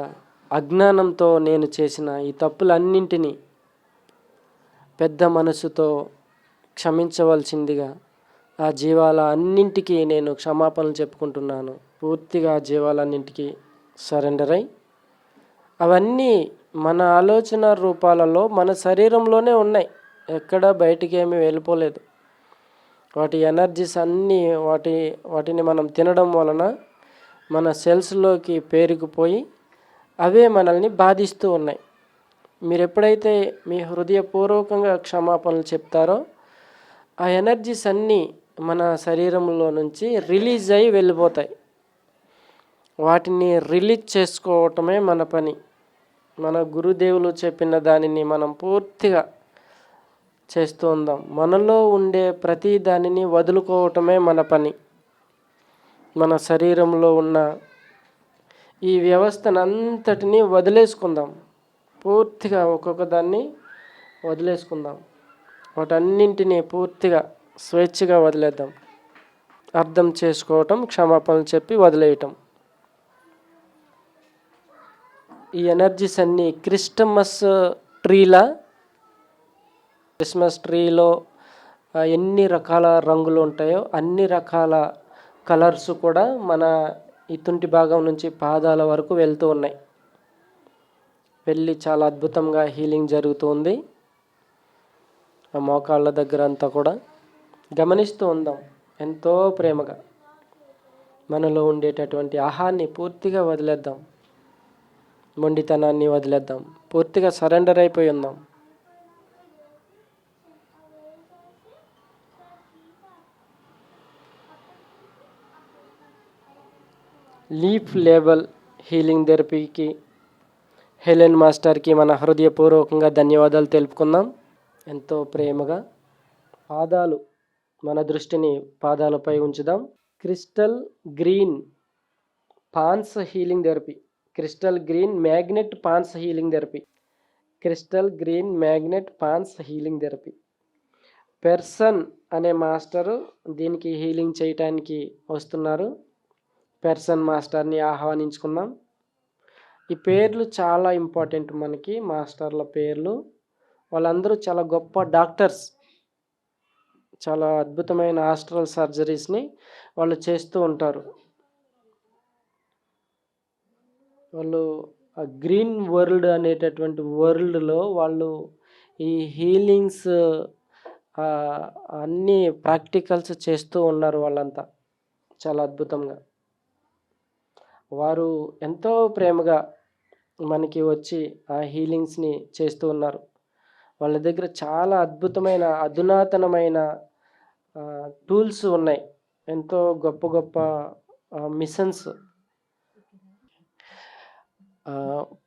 అజ్ఞానంతో నేను చేసిన ఈ తప్పులన్నింటినీ పెద్ద మనసుతో క్షమించవలసిందిగా ఆ జీవాల అన్నింటికీ నేను క్షమాపణలు చెప్పుకుంటున్నాను. పూర్తిగా ఆ జీవాలన్నింటికీ సరెండర్ అయి అవన్నీ మన ఆలోచన రూపాలలో మన శరీరంలోనే ఉన్నాయి, ఎక్కడ బయటికి ఏమీ వెళ్ళిపోలేదు. వాటి ఎనర్జీస్ అన్నీ వాటిని మనం తినడం వలన మన సెల్స్లోకి పేరుకుపోయి అవే మనల్ని బాధిస్తూ ఉన్నాయి. మీరు ఎప్పుడైతే మీ హృదయపూర్వకంగా క్షమాపణలు చెప్తారో ఆ ఎనర్జీస్ అన్నీ మన శరీరంలో నుంచి రిలీజ్ అయ్యి వెళ్ళిపోతాయి. వాటిని రిలీజ్ చేసుకోవటమే మన పని. మన గురుదేవులు చెప్పిన దానిని మనం పూర్తిగా చేస్తూ ఉందాం. మనలో ఉండే ప్రతి దానిని వదులుకోవటమే మన పని. మన శరీరంలో ఉన్న ఈ వ్యవస్థనంతటిని వదిలేసుకుందాం. పూర్తిగా ఒక్కొక్క దాన్ని వదిలేసుకుందాం. వాటన్నింటినీ పూర్తిగా స్వేచ్ఛగా వదిలేద్దాం. అర్థం చేసుకోవటం, క్షమాపణలు చెప్పి వదిలేయటం. ఈ ఎనర్జీస్ అన్నీ క్రిస్మస్ ట్రీలో ఎన్ని రకాల రంగులు ఉంటాయో అన్ని రకాల కలర్స్ కూడా మన ఇతుంటి భాగం నుంచి పాదాల వరకు వెళ్తూ ఉన్నాయి. వెళ్ళి చాలా అద్భుతంగా హీలింగ్ జరుగుతుంది. ఆ మోకాళ్ళ దగ్గర అంతా కూడా గమనిస్తూ ఉందాం. ఎంతో ప్రేమగా మనలో ఉండేటటువంటి ఆహాన్ని పూర్తిగా వదిలేద్దాం. మొండితనాన్ని వదిలేద్దాం. పూర్తిగా సరెండర్ అయిపోయి ఉందాం. లీఫ్ లేబల్ హీలింగ్ థెరపీకి హెలెన్ మాస్టర్కి మన హృదయపూర్వకంగా ధన్యవాదాలు తెలుపుకుందాం. ఎంతో ప్రేమగా మన దృష్టిని పాదాలపై ఉంచుదాం. Crystal green pans healing therapy, crystal green magnet pans healing therapy, crystal green magnet pans healing therapy. Person అనే మాస్టరు దీనికి హీలింగ్ చేయటానికి వస్తున్నారు. పెర్సన్ మాస్టర్ని ఆహ్వానించుకుందాం. ఈ పేర్లు చాలా ఇంపార్టెంట్ మనకి. మాస్టర్ల పేర్లు, వాళ్ళందరూ చాలా గొప్ప డాక్టర్స్. చాలా అద్భుతమైన ఆస్ట్రల్ సర్జరీస్ని వాళ్ళు చేస్తూ ఉంటారు. వాళ్ళు ఆ గ్రీన్ వరల్డ్ అనేటటువంటి వరల్డ్లో వాళ్ళు ఈ హీలింగ్స్ అన్నీ ప్రాక్టికల్స్ చేస్తూ ఉన్నారు. వాళ్ళంతా చాలా అద్భుతంగా వారు ఎంతో ప్రేమగా మనకి వచ్చి ఆ హీలింగ్స్ని చేస్తూ ఉన్నారు. వాళ్ళ దగ్గర చాలా అద్భుతమైన అధునాతనమైన టూల్స్ ఉన్నాయి. ఎంతో గొప్ప గొప్ప మిషన్స్.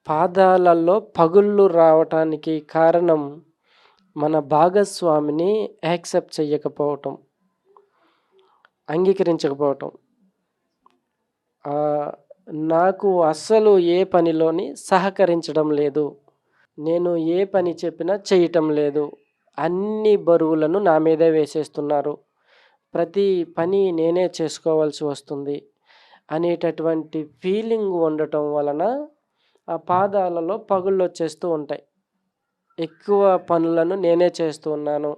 పాదాలలో పగుళ్ళు రావటానికి కారణం మన భాగస్వామిని యాక్సెప్ట్ చేయకపోవటం, అంగీకరించకపోవటం. నాకు అస్సలు ఏ పనిలోని సహకరించడం లేదు, నేను ఏ పని చెప్పినా చేయటం లేదు, అన్ని బరువులను నా మీదే వేసేస్తున్నారు, ప్రతి పని నేనే చేసుకోవాల్సి వస్తుంది అనేటటువంటి ఫీలింగ్ ఉండటం వలన ఆ పాదాలలో పగుళ్ళు వచ్చేస్తూ ఉంటాయి. ఎక్కువ పనులను నేనే చేస్తూ ఉన్నాను,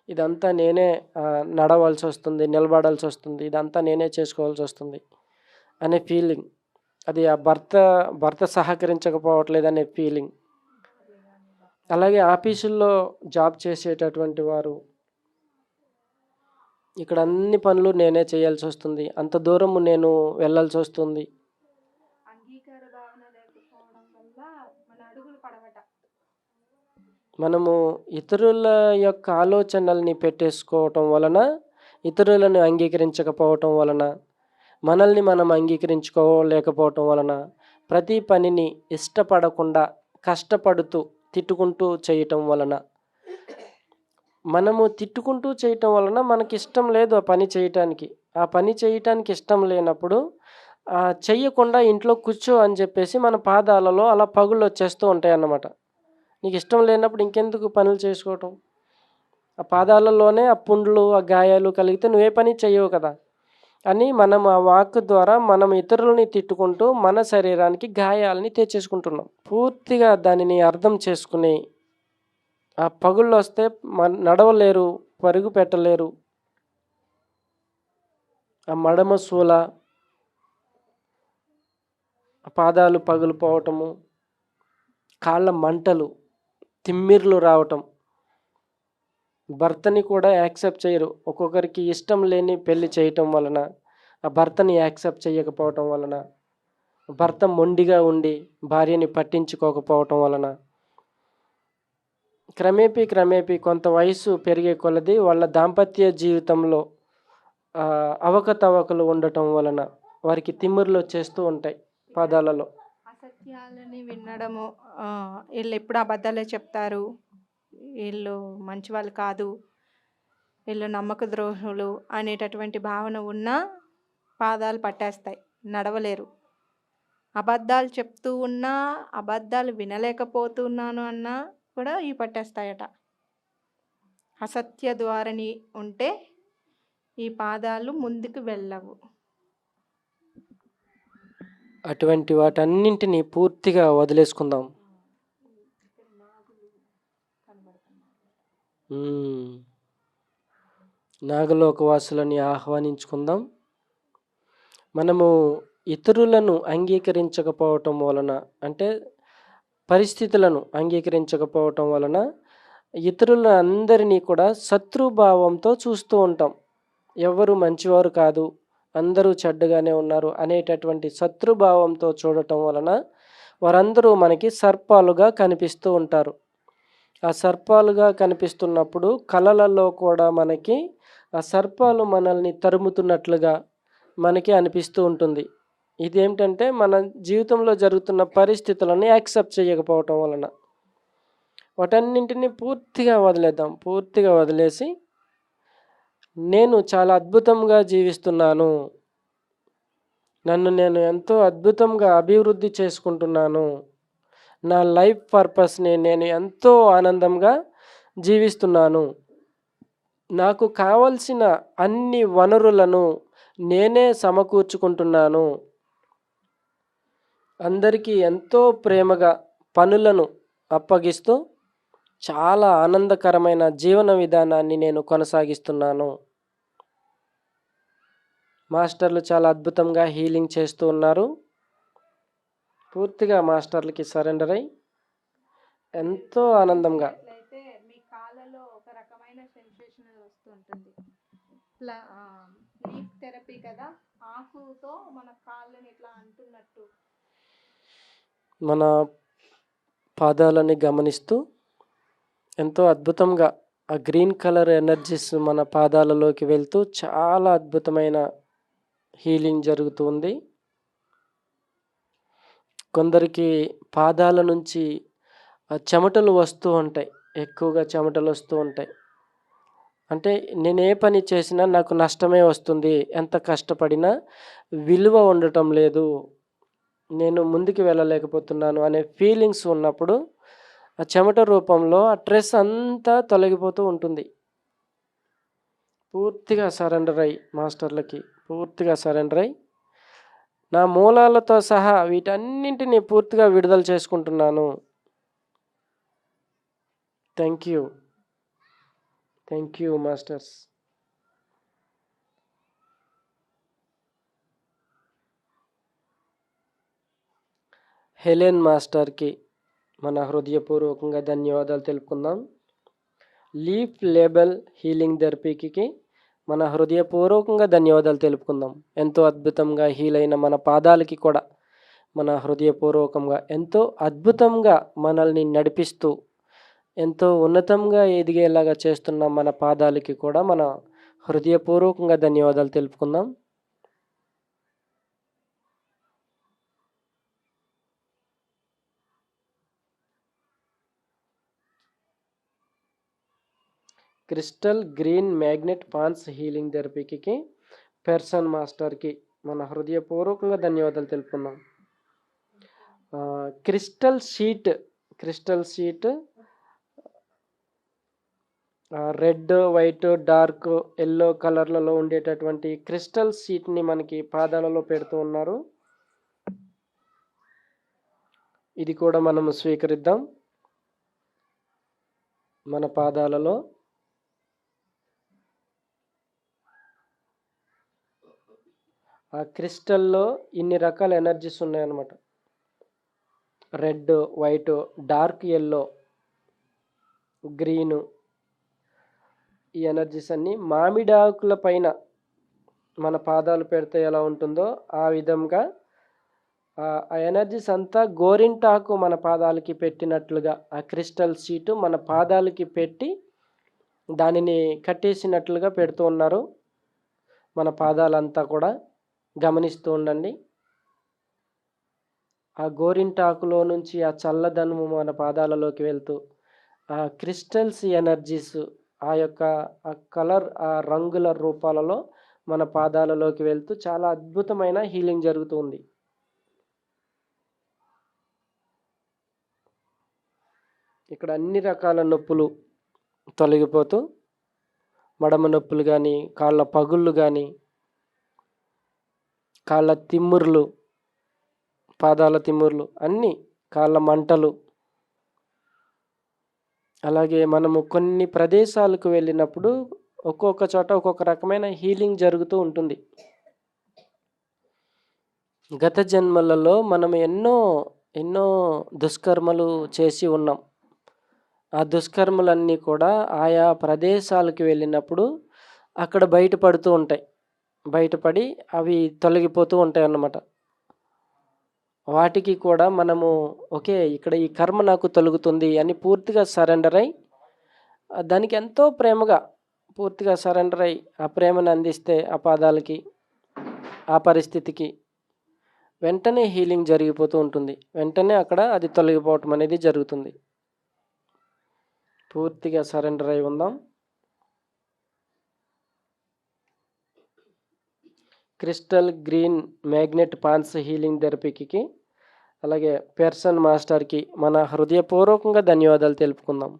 ఇదంతా నేనే నడవాల్సి వస్తుంది, నిలబడాల్సి వస్తుంది, ఇదంతా నేనే చేసుకోవాల్సి వస్తుంది అనే ఫీలింగ్. అది ఆ భర్త సహకరించకపోవట్లేదు అనే ఫీలింగ్. అలాగే ఆఫీసుల్లో జాబ్ చేసేటటువంటి వారు, ఇక్కడ అన్ని పనులు నేనే చేయాల్సి వస్తుంది, అంత దూరం నేను వెళ్ళాల్సి వస్తుంది. మనము ఇతరుల యొక్క ఆలోచనల్ని పెట్టేసుకోవటం వలన, ఇతరులను అంగీకరించకపోవటం వలన, మనల్ని మనం అంగీకరించుకోలేకపోవటం వలన, ప్రతి పనిని ఇష్టపడకుండా కష్టపడుతూ తిట్టుకుంటూ చేయటం వలన, మనము తిట్టుకుంటూ చేయటం వలన మనకి ఇష్టం లేదు ఆ పని చేయటానికి. ఆ పని చేయటానికి ఇష్టం లేనప్పుడు చెయ్యకుండా ఇంట్లో కూర్చో అని చెప్పేసి మన పాదాలలో అలా పగుళ్ళు వచ్చేస్తూ ఉంటాయి అన్నమాట. నీకు ఇష్టం లేనప్పుడు ఇంకెందుకు పనులు చేసుకోవటం? ఆ పాదాలలోనే ఆ పుండ్లు, ఆ గాయాలు కలిగితే నువ్వే పని చెయ్యవు కదా అని మనం ఆ వాక్ ద్వారా మనం ఇతరులని తిట్టుకుంటూ మన శరీరానికి గాయాలని తెచ్చేసుకుంటున్నాం. పూర్తిగా దానిని అర్థం చేసుకుని ఆ పగుళ్ళు వస్తే నడవలేరు, పరుగు పెట్టలేరు. ఆ మడమ సూల, పాదాలు పగిలిపోవటము, కాళ్ళ మంటలు, తిమ్మిర్లు రావటం, భర్తని కూడా యాక్సెప్ట్ చేయరు. ఒక్కొక్కరికి ఇష్టం లేని పెళ్లి చేయటం వలన, ఆ భర్తని యాక్సెప్ట్ చేయకపోవటం వలన, భర్త మొండిగా ఉండి భార్యని పట్టించుకోకపోవటం వలన క్రమేపీ కొంత వయసు పెరిగే కొలది వాళ్ళ దాంపత్య జీవితంలో అవకతవకలు ఉండటం వలన వారికి తిమ్మిర్లు వచ్చేస్తూ ఉంటాయి పాదాలలో. అసత్యాలని వినడము, వీళ్ళు ఎప్పుడు అబద్ధాలే చెప్తారు, వీళ్ళు మంచి వాళ్ళు కాదు, వీళ్ళు నమ్మక ద్రోహులు అనేటటువంటి భావన ఉన్నా పాదాలు పట్టేస్తాయి, నడవలేరు. అబద్ధాలు చెప్తూ ఉన్నా, అబద్ధాలు వినలేకపోతున్నాను అన్నా కూడా ఇవి పట్టేస్తాయట. అసత్య ద్వారని ఉంటే ఈ పాదాలు ముందుకు వెళ్ళవు. అటువంటి వాటన్నింటినీ పూర్తిగా వదిలేసుకుందాం. నాగలోకవాసులని ఆహ్వానించుకుందాం. మనము ఇతరులను అంగీకరించకపోవటం వలన, అంటే పరిస్థితులను అంగీకరించకపోవటం వలన ఇతరుల అందరినీ కూడా శత్రుభావంతో చూస్తూ ఉంటాం. ఎవరు మంచివారు కాదు, అందరూ చెడ్డగానే ఉన్నారు అనేటటువంటి శత్రుభావంతో చూడటం వలన వారందరూ మనకి సర్పాలుగా కనిపిస్తూ ఉంటారు. ఆ సర్పాలుగా కనిపిస్తున్నప్పుడు కలలలో కూడా మనకి ఆ సర్పాలు మనల్ని తరుముతున్నట్లుగా మనకి అనిపిస్తూ ఉంటుంది. ఇదేమిటంటే మన జీవితంలో జరుగుతున్న పరిస్థితులను యాక్సెప్ట్ చేయకపోవటం వలన. వాటన్నింటినీ పూర్తిగా వదిలేద్దాం. పూర్తిగా వదిలేసి నేను చాలా అద్భుతంగా జీవిస్తున్నాను, నన్ను నేను ఎంతో అద్భుతంగా అభివృద్ధి చేసుకుంటున్నాను, నా లైఫ్ పర్పస్ని నేను ఎంతో ఆనందంగా జీవిస్తున్నాను, నాకు కావలసిన అన్ని వనరులను నేనే సమకూర్చుకుంటున్నాను, అందరికీ ఎంతో ప్రేమగా పనులను అప్పగిస్తూ చాలా ఆనందకరమైన జీవన విధానాన్ని నేను కొనసాగిస్తున్నాను. మాస్టర్లు చాలా అద్భుతంగా హీలింగ్ చేస్తూ ఉన్నారు. పూర్తిగా మాస్టర్లకి సరెండర్ అయి ఎంతో ఆనందంగా. మీ కాళ్ళలో ఒక రకమైన సెన్సేషన్ వస్తుంటుంది. లీఫ్ థెరపీ కదా, ఆకుతో మన కాళ్ళని ఇట్లా అంటున్నట్టు మన పాదాలని గమనిస్తూ ఎంతో అద్భుతంగా ఆ గ్రీన్ కలర్ ఎనర్జీస్ మన పాదాలలోకి వెళ్తూ చాలా అద్భుతమైన హీలింగ్ జరుగుతుంది. కొందరికి పాదాల నుంచి చెమటలు వస్తూ ఉంటాయి, ఎక్కువగా చెమటలు వస్తూ ఉంటాయి. అంటే నేను ఏ పని చేసినా నాకు నష్టమే వస్తుంది, ఎంత కష్టపడినా విలువ ఉండటం లేదు, నేను ముందుకు వెళ్ళలేకపోతున్నాను అనే ఫీలింగ్స్ ఉన్నప్పుడు ఆ చెమట రూపంలో ఆ స్ట్రెస్ అంతా తొలగిపోతూ ఉంటుంది. పూర్తిగా సరెండర్ అయ్యి మాస్టర్లకి పూర్తిగా సరెండర్ అయ్యి నా మూలాలతో సహా వీటన్నింటినీ పూర్తిగా విడుదల చేసుకుంటున్నాను. Thank you masters. హెలెన్ మాస్టర్కి మన హృదయపూర్వకంగా ధన్యవాదాలు తెలుపుకుందాం. లీఫ్ లేబుల్ హీలింగ్ థెరపీకి మన హృదయపూర్వకంగా ధన్యవాదాలు తెలుపుకుందాం. ఎంతో అద్భుతంగా హీల్ అయిన మన పాదాలకి కూడా మన హృదయపూర్వకంగా ఎంతో అద్భుతంగా మనల్ని నడిపిస్తూ ఎంతో ఉన్నతంగా ఎదిగేలాగా చేస్తున్న మన పాదాలకి కూడా మన హృదయపూర్వకంగా ధన్యవాదాలు తెలుపుకుందాం. Crystal green magnet pans healing థెరపీకి పెర్సన్ మాస్టర్కి మన హృదయపూర్వకంగా ధన్యవాదాలు తెలుపుకుందాం. Crystal sheet red, white, dark, yellow కలర్లలో ఉండేటటువంటి క్రిస్టల్ షీట్ని మనకి పాదాలలో పెడుతూ ఉన్నారు. ఇది కూడా మనము స్వీకరిద్దాం. మన పాదాలలో ఆ క్రిస్టల్లో ఇన్ని రకాల ఎనర్జీస్ ఉన్నాయన్నమాట. Red, white, dark yellow, green, ఈ ఎనర్జీస్ అన్నీ మామిడాకుల పైన మన పాదాలు పెడితే ఎలా ఉంటుందో ఆ విధంగా ఆ ఎనర్జీస్ అంతా గోరింటాకు మన పాదాలకి పెట్టినట్లుగా ఆ క్రిస్టల్ షీటు మన పాదాలకి పెట్టి దానిని కట్టేసినట్లుగా పెడుతూ ఉన్నారు. మన పాదాలంతా కూడా గమనిస్తూ ఉండండి. ఆ గోరింటాకులో నుంచి ఆ చల్లదనము మన పాదాలలోకి వెళ్తూ ఆ క్రిస్టల్స్ ఎనర్జీస్ ఆ యొక్క ఆ కలర్ ఆ రంగుల రూపాలలో మన పాదాలలోకి వెళ్తూ చాలా అద్భుతమైన హీలింగ్ జరుగుతుంది. ఇక్కడ అన్ని రకాల నొప్పులు తొలగిపోతూ మడమ నొప్పులు కానీ, కాళ్ళ పగుళ్ళు కానీ, కాళ్ళ తిమ్ముర్లు, పాదాల తిమ్ముర్లు, అన్నీ, కాళ్ళ మంటలు, అలాగే మనము కొన్ని ప్రదేశాలకు వెళ్ళినప్పుడు ఒక్కొక్క చోట ఒక్కొక్క రకమైన హీలింగ్ జరుగుతూ ఉంటుంది. గత జన్మలలో మనం ఎన్నో దుష్కర్మలు చేసి ఉన్నాం. ఆ దుష్కర్మలన్నీ కూడా ఆయా ప్రదేశాలకు వెళ్ళినప్పుడు అక్కడ బయటపడుతూ ఉంటాయి. బయటపడి అవి తొలగిపోతూ ఉంటాయి అన్నమాట. వాటికి కూడా మనము ఓకే, ఇక్కడ ఈ కర్మ నాకు తొలగుతుంది అని పూర్తిగా సరెండర్ అయి దానికి ఎంతో ప్రేమగా పూర్తిగా సరెండర్ అయి ఆ ప్రేమను అందిస్తే ఆ పాదాలకి, ఆ పరిస్థితికి వెంటనే హీలింగ్ జరిగిపోతూ ఉంటుంది. వెంటనే అక్కడ అది తొలగిపోవటం అనేది జరుగుతుంది. పూర్తిగా సరెండర్ అయి ఉందాం. Crystal green magnet pans healing థెరపీకి అలాగే పెర్సన్ మాస్టర్కి మన హృదయపూర్వకంగా ధన్యవాదాలు తెలుపుకుందాం.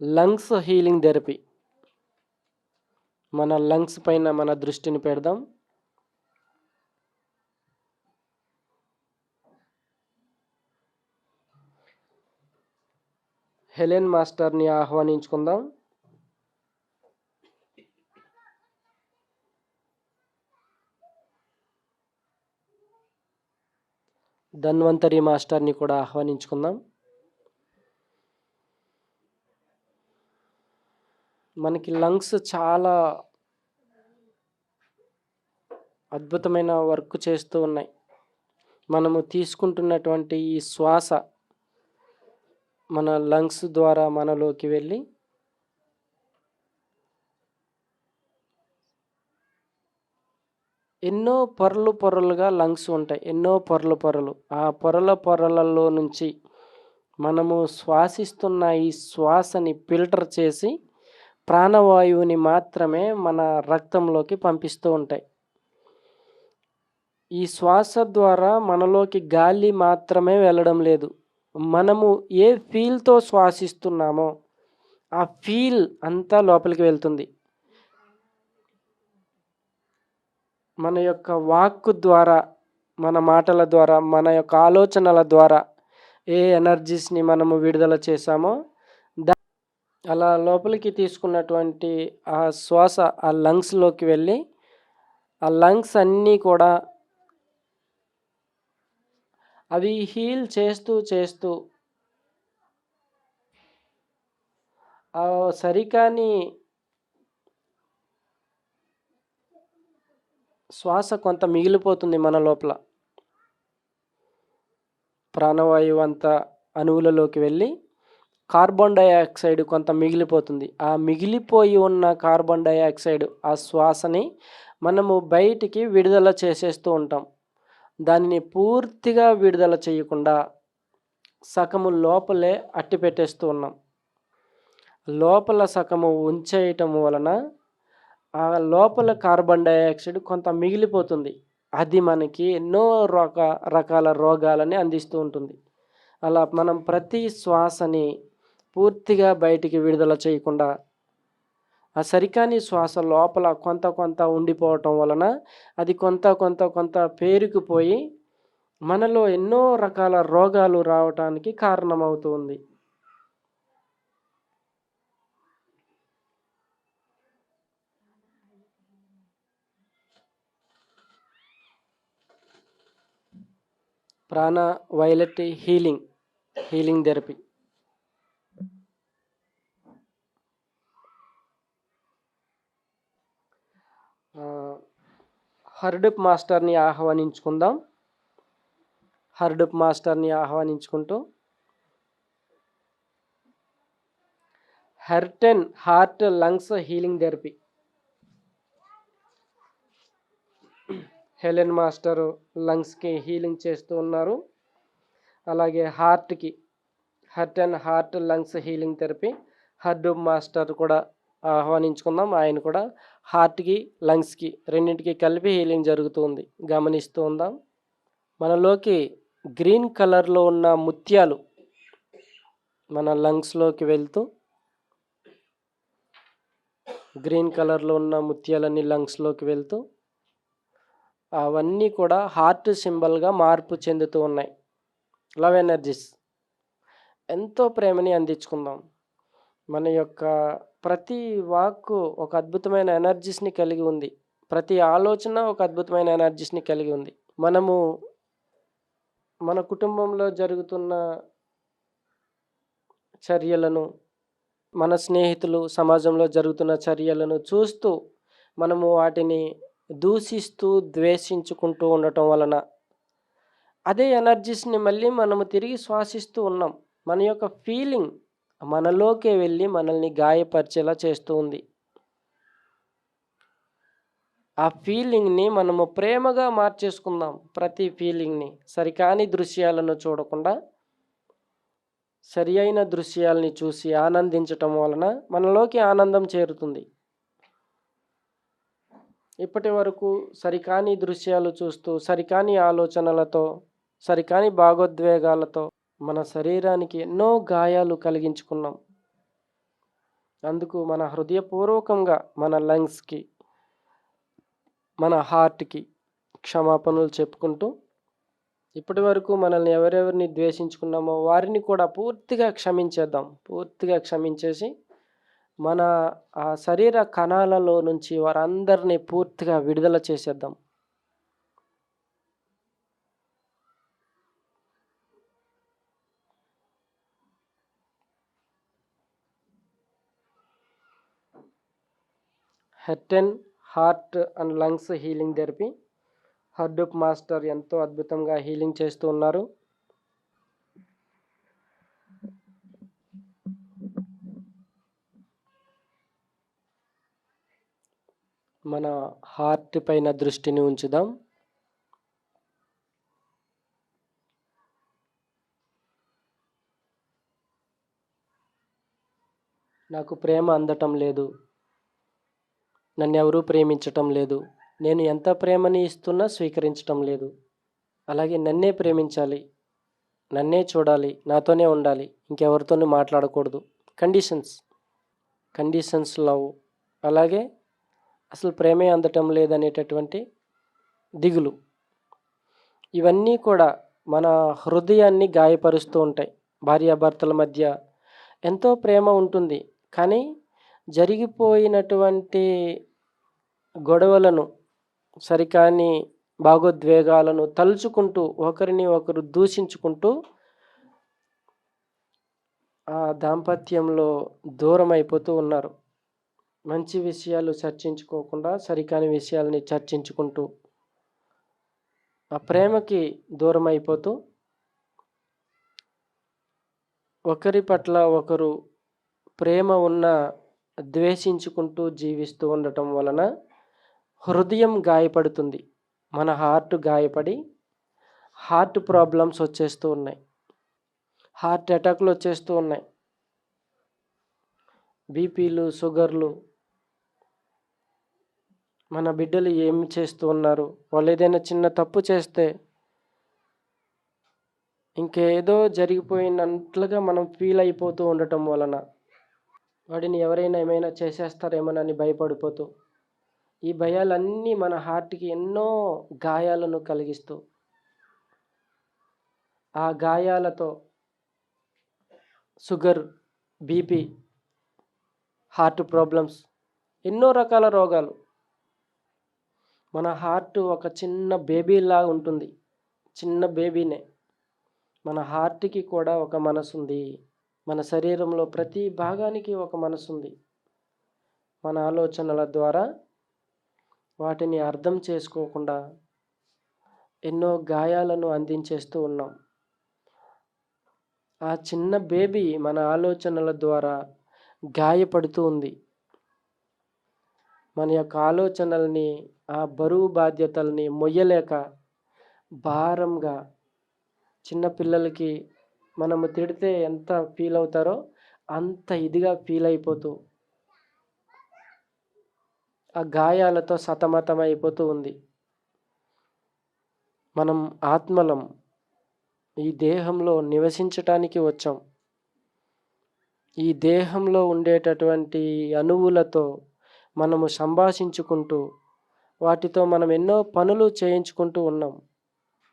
లంగ్స్ హీలింగ్ థెరపీ, మన లంగ్స్ పైన మన దృష్టిని పెడదాం. హెలెన్ మాస్టర్ని ఆహ్వానించుకుందాం. ధన్వంతరి మాస్టర్ని కూడా ఆహ్వానించుకుందాం. మనకి లంగ్స్ చాలా అద్భుతమైన వర్క్ చేస్తూ ఉన్నాయి. మనము తీసుకుంటున్నటువంటి ఈ శ్వాస మన లంగ్స్ ద్వారా మనలోకి వెళ్ళి ఎన్నో పొరలుగా లంగ్స్ ఉంటాయి. ఎన్నో పొరలు ఆ పొరలలో నుంచి మనము శ్వాసిస్తున్న ఈ శ్వాసని ఫిల్టర్ చేసి ప్రాణవాయువుని మాత్రమే మన రక్తంలోకి పంపిస్తూ ఉంటాయి. ఈ శ్వాస ద్వారా మనలోకి గాలి మాత్రమే వెళ్ళడం లేదు. మనము ఏ ఫీల్తో శ్వాసిస్తున్నామో ఆ ఫీల్ అంతా లోపలికి వెళ్తుంది. మన యొక్క వాక్కు ద్వారా, మన మాటల ద్వారా, మన యొక్క ఆలోచనల ద్వారా ఏ ఎనర్జీస్ని మనము విడుదల చేశామో అలా లోపలికి తీసుకున్నటువంటి ఆ శ్వాస ఆ లంగ్స్లోకి వెళ్ళి ఆ లంగ్స్ అన్నీ కూడా అవి హీల్ చేస్తూ ఆ సరికాని శ్వాస కొంత మిగిలిపోతుంది మన లోపల. ప్రాణవాయువు అంతా అణువులలోకి వెళ్ళి కార్బన్ డైఆక్సైడ్ కొంత మిగిలిపోతుంది. ఆ మిగిలిపోయి ఉన్న కార్బన్ డైఆక్సైడ్ ఆ శ్వాసని మనము బయటికి విడుదల చేసేస్తూ ఉంటాం. దానిని పూర్తిగా విడుదల చేయకుండా సగము లోపలే అట్టి పెట్టేస్తూ ఉన్నాం. లోపల సగము ఉంచేయటం వలన ఆ లోపల కార్బన్ డైఆక్సైడ్ కొంత మిగిలిపోతుంది. అది మనకి ఎన్నో రకాల రోగాలని అందిస్తూ ఉంటుంది. అలా మనం ప్రతి శ్వాసని పూర్తిగా బయటికి విడుదల చేయకుండా ఆ సరికాని శ్వాస లోపల కొంత ఉండిపోవటం వలన అది కొంత పేరుకుపోయి మనలో ఎన్నో రకాల రోగాలు రావటానికి కారణమవుతుంది. ప్రాణ వైలెట్ హీలింగ్ థెరపీ. హర్డప్ మాస్టర్ని ఆహ్వానించుకుంటూ హెర్టెన్ heart lungs healing therapy. Helen master లంగ్స్కి హీలింగ్ చేస్తూ ఉన్నారు. అలాగే హెర్టెన్ హార్ట్ లంగ్స్ హీలింగ్ థెరపీ హర్డప్ మాస్టర్ కూడా ఆహ్వానించుకుందాం. ఆయన కూడా హార్ట్కి లంగ్స్కి రెండింటికి కలిపి హీలింగ్ జరుగుతుంది, గమనిస్తూ ఉందాం. మనలోకి గ్రీన్ కలర్లో ఉన్న ముత్యాలు మన లంగ్స్లోకి వెళ్తూ, గ్రీన్ కలర్లో ఉన్న ముత్యాలన్నీ లంగ్స్లోకి వెళ్తూ అవన్నీ కూడా హార్ట్ సింబల్గా మార్పు చెందుతూ ఉన్నాయి. Love energies. ఎంతో ప్రేమని అందించుకుందాం. మన యొక్క ప్రతి వాక్కు ఒక అద్భుతమైన ఎనర్జీస్ని కలిగి ఉంది. ప్రతి ఆలోచన ఒక అద్భుతమైన ఎనర్జీస్ని కలిగి ఉంది. మనము మన కుటుంబంలో జరుగుతున్న చర్యలను, మన స్నేహితులు సమాజంలో జరుగుతున్న చర్యలను చూస్తూ మనము వాటిని దూషిస్తూ ద్వేషించుకుంటూ ఉండటం వలన అదే ఎనర్జీస్ని మళ్ళీ మనము తిరిగి శ్వాసిస్తూ ఉన్నాం. మన యొక్క ఫీలింగ్ మనలోకే వెళ్ళి మనల్ని గాయపరిచేలా చేస్తూ ఉంది. ఆ ఫీలింగ్ని మనము ప్రేమగా మార్చేసుకుందాం. ప్రతి ఫీలింగ్ని సరికాని దృశ్యాలను చూడకుండా సరి అయిన దృశ్యాలని చూసి ఆనందించటం వలన మనలోకి ఆనందం చేరుతుంది. ఇప్పటి వరకు సరికాని దృశ్యాలు చూస్తూ, సరికాని ఆలోచనలతో, సరికాని భావోద్వేగాలతో మన శరీరానికి ఎన్నో గాయాలు కలిగించుకున్నాం. అందుకు మన హృదయపూర్వకంగా మన లంగ్స్కి, మన హార్ట్కి క్షమాపణలు చెప్పుకుంటూ, ఇప్పటి వరకు మనల్ని ఎవరెవరిని ద్వేషించుకున్నామో వారిని కూడా పూర్తిగా క్షమించేద్దాం. పూర్తిగా క్షమించేసి మన ఆ శరీర కణాలలో నుంచి వారందరినీ పూర్తిగా విడుదల చేసేద్దాం. హెర్టెన్ heart and lungs healing therapy హర్డప్ మాస్టర్ ఎంతో అద్భుతంగా హీలింగ్ చేస్తూ ఉన్నారు. మన హార్ట్ పైన దృష్టిని ఉంచుదాం. నాకు ప్రేమ అందటం లేదు, నన్ను ఎవరూ ప్రేమించటం లేదు, నేను ఎంత ప్రేమని ఇస్తున్నా స్వీకరించటం లేదు. అలాగే నన్నే ప్రేమించాలి, నన్నే చూడాలి, నాతోనే ఉండాలి, ఇంకెవరితోనూ మాట్లాడకూడదు. Conditions love. అలాగే అసలు ప్రేమే అందటం లేదనేటటువంటి దిగులు. ఇవన్నీ కూడా మన హృదయాన్ని గాయపరుస్తూ ఉంటాయి. భార్యాభర్తల మధ్య ఎంతో ప్రేమ ఉంటుంది, కానీ జరిగిపోయినటువంటి గొడవలను, సరికాని భావోద్వేగాలను తలుచుకుంటూ ఒకరిని ఒకరు దూషించుకుంటూ ఆ దాంపత్యంలో దూరం అయిపోతూ ఉన్నారు. మంచి విషయాలు చర్చించుకోకుండా సరికాని విషయాలని చర్చించుకుంటూ ఆ ప్రేమకి దూరం అయిపోతూ ఒకరి పట్ల ఒకరు ప్రేమ ఉన్న ద్వేషించుకుంటూ జీవిస్తూ ఉండటం వలన హృదయం గాయపడుతుంది. మన హార్ట్ గాయపడి హార్ట్ ప్రాబ్లమ్స్ వచ్చేస్తూ ఉన్నాయి, హార్ట్ అటాక్లు వచ్చేస్తూ ఉన్నాయి, బీపీలు, షుగర్లు. మన బిడ్డలు ఏమి చేస్తూ ఉన్నారు? వాళ్ళు ఏదైనా చిన్న తప్పు చేస్తే ఇంకేదో జరిగిపోయినట్లుగా మనం ఫీల్ అయిపోతూ ఉండటం వలన వాడిని ఎవరైనా ఏమైనా చేసేస్తారేమోనని భయపడిపోతూ, ఈ భయాలన్నీ మన హార్ట్కి ఎన్నో గాయాలను కలిగిస్తూ, ఆ గాయాలతో షుగర్, బీపీ, హార్ట్ ప్రాబ్లమ్స్, ఎన్నో రకాల రోగాలు. మన హార్ట్ ఒక చిన్న బేబీలా ఉంటుంది, చిన్న బేబీనే. మన హార్ట్కి కూడా ఒక మనసు ఉంది. మన శరీరంలో ప్రతి భాగానికి ఒక మనసు ఉంది. మన ఆలోచనల ద్వారా వాటిని అర్థం చేసుకోకుండా ఎన్నో గాయాలను అందించేస్తూ ఉన్నాం. ఆ చిన్న బేబీ మన ఆలోచనల ద్వారా గాయపడుతూ ఉంది. మన యొక్క ఆలోచనల్ని, ఆ బరువు బాధ్యతల్ని మొయ్యలేక భారంగా, చిన్నపిల్లలకి మనము తిడితే ఎంత ఫీల్ అవుతారో అంత ఇదిగా ఫీల్ అయిపోతూ ఆ గాయాలతో సతమతం అయిపోతూ ఉంది. మనం ఆత్మలం, ఈ దేహంలో నివసించటానికి వచ్చాం. ఈ దేహంలో ఉండేటటువంటి అణువులతో మనము సంభాషించుకుంటూ వాటితో మనం ఎన్నో పనులు చేయించుకుంటూ ఉన్నాం.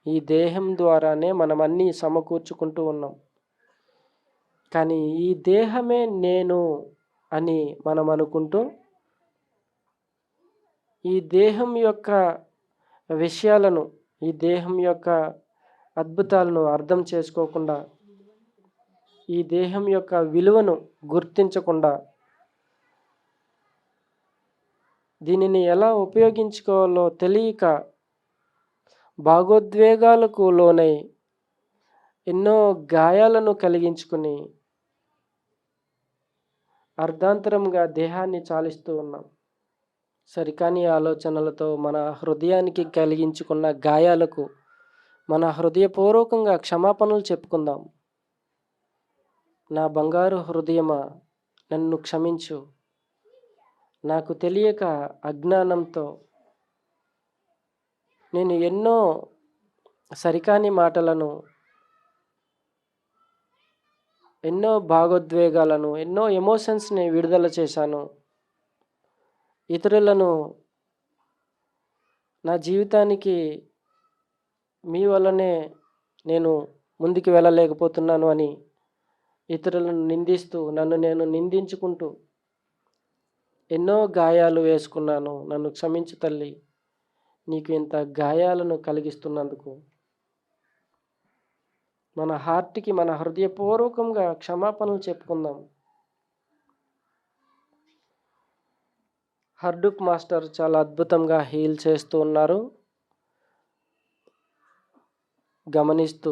ఈ దేహం ద్వారానే మనం అన్నీ సమకూర్చుకుంటూ ఉన్నాం. కానీ ఈ దేహమే నేను అని మనం అనుకుంటూ ఈ దేహం యొక్క విషయాలను, ఈ దేహం యొక్క అద్భుతాలను అర్థం చేసుకోకుండా, ఈ దేహం యొక్క విలువను గుర్తించకుండా, దీనిని ఎలా ఉపయోగించుకోవాలో తెలియక భావోద్వేగాలకు లోనై ఎన్నో గాయాలను కలిగించుకుని అర్ధాంతరంగా దేహాన్ని చాలిస్తూ ఉన్నాం. సరికాని ఆలోచనలతో మన హృదయానికి కలిగించుకున్న గాయాలకు మన హృదయపూర్వకంగా క్షమాపణలు చెప్పుకుందాం. నా బంగారు హృదయమా, నన్ను క్షమించు. నాకు తెలియక అజ్ఞానంతో నేను ఎన్నో సరికాని మాటలను, ఎన్నో భావోద్వేగాలను, ఎన్నో ఎమోషన్స్ని విడుదల చేశాను. ఇతరులను నా జీవితానికి మీ వల్లనే నేను ముందుకు వెళ్ళలేకపోతున్నాను అని ఇతరులను నిందిస్తూ, నన్ను నేను నిందించుకుంటూ ఎన్నో గాయాలు వేసుకున్నాను. నన్ను క్షమించు తల్లి, నీకు ఇంత గాయాలను కలిగిస్తున్నందుకు. మన హార్ట్కి మన హృదయపూర్వకంగా క్షమాపణలు చెప్పుకుందాం. హర్డుక్ మాస్టర్ చాలా అద్భుతంగా హీల్ చేస్తూ ఉన్నారు. గమనిస్తూ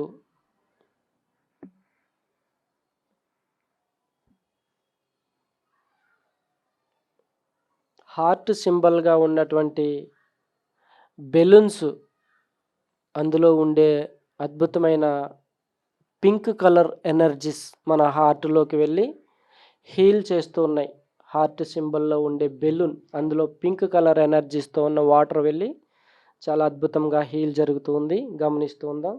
హార్ట్ సింబల్గా ఉన్నటువంటి బెలూన్స్, అందులో ఉండే అద్భుతమైన పింక్ కలర్ ఎనర్జీస్ మన హార్ట్లోకి వెళ్ళి హీల్ చేస్తూ ఉన్నాయి. హార్ట్ సింబల్లో ఉండే బెలూన్, అందులో పింక్ కలర్ ఎనర్జీస్తో ఉన్న వాటర్ వెళ్ళి చాలా అద్భుతంగా హీల్ జరుగుతూ ఉంది. గమనిస్తూ ఉందాం.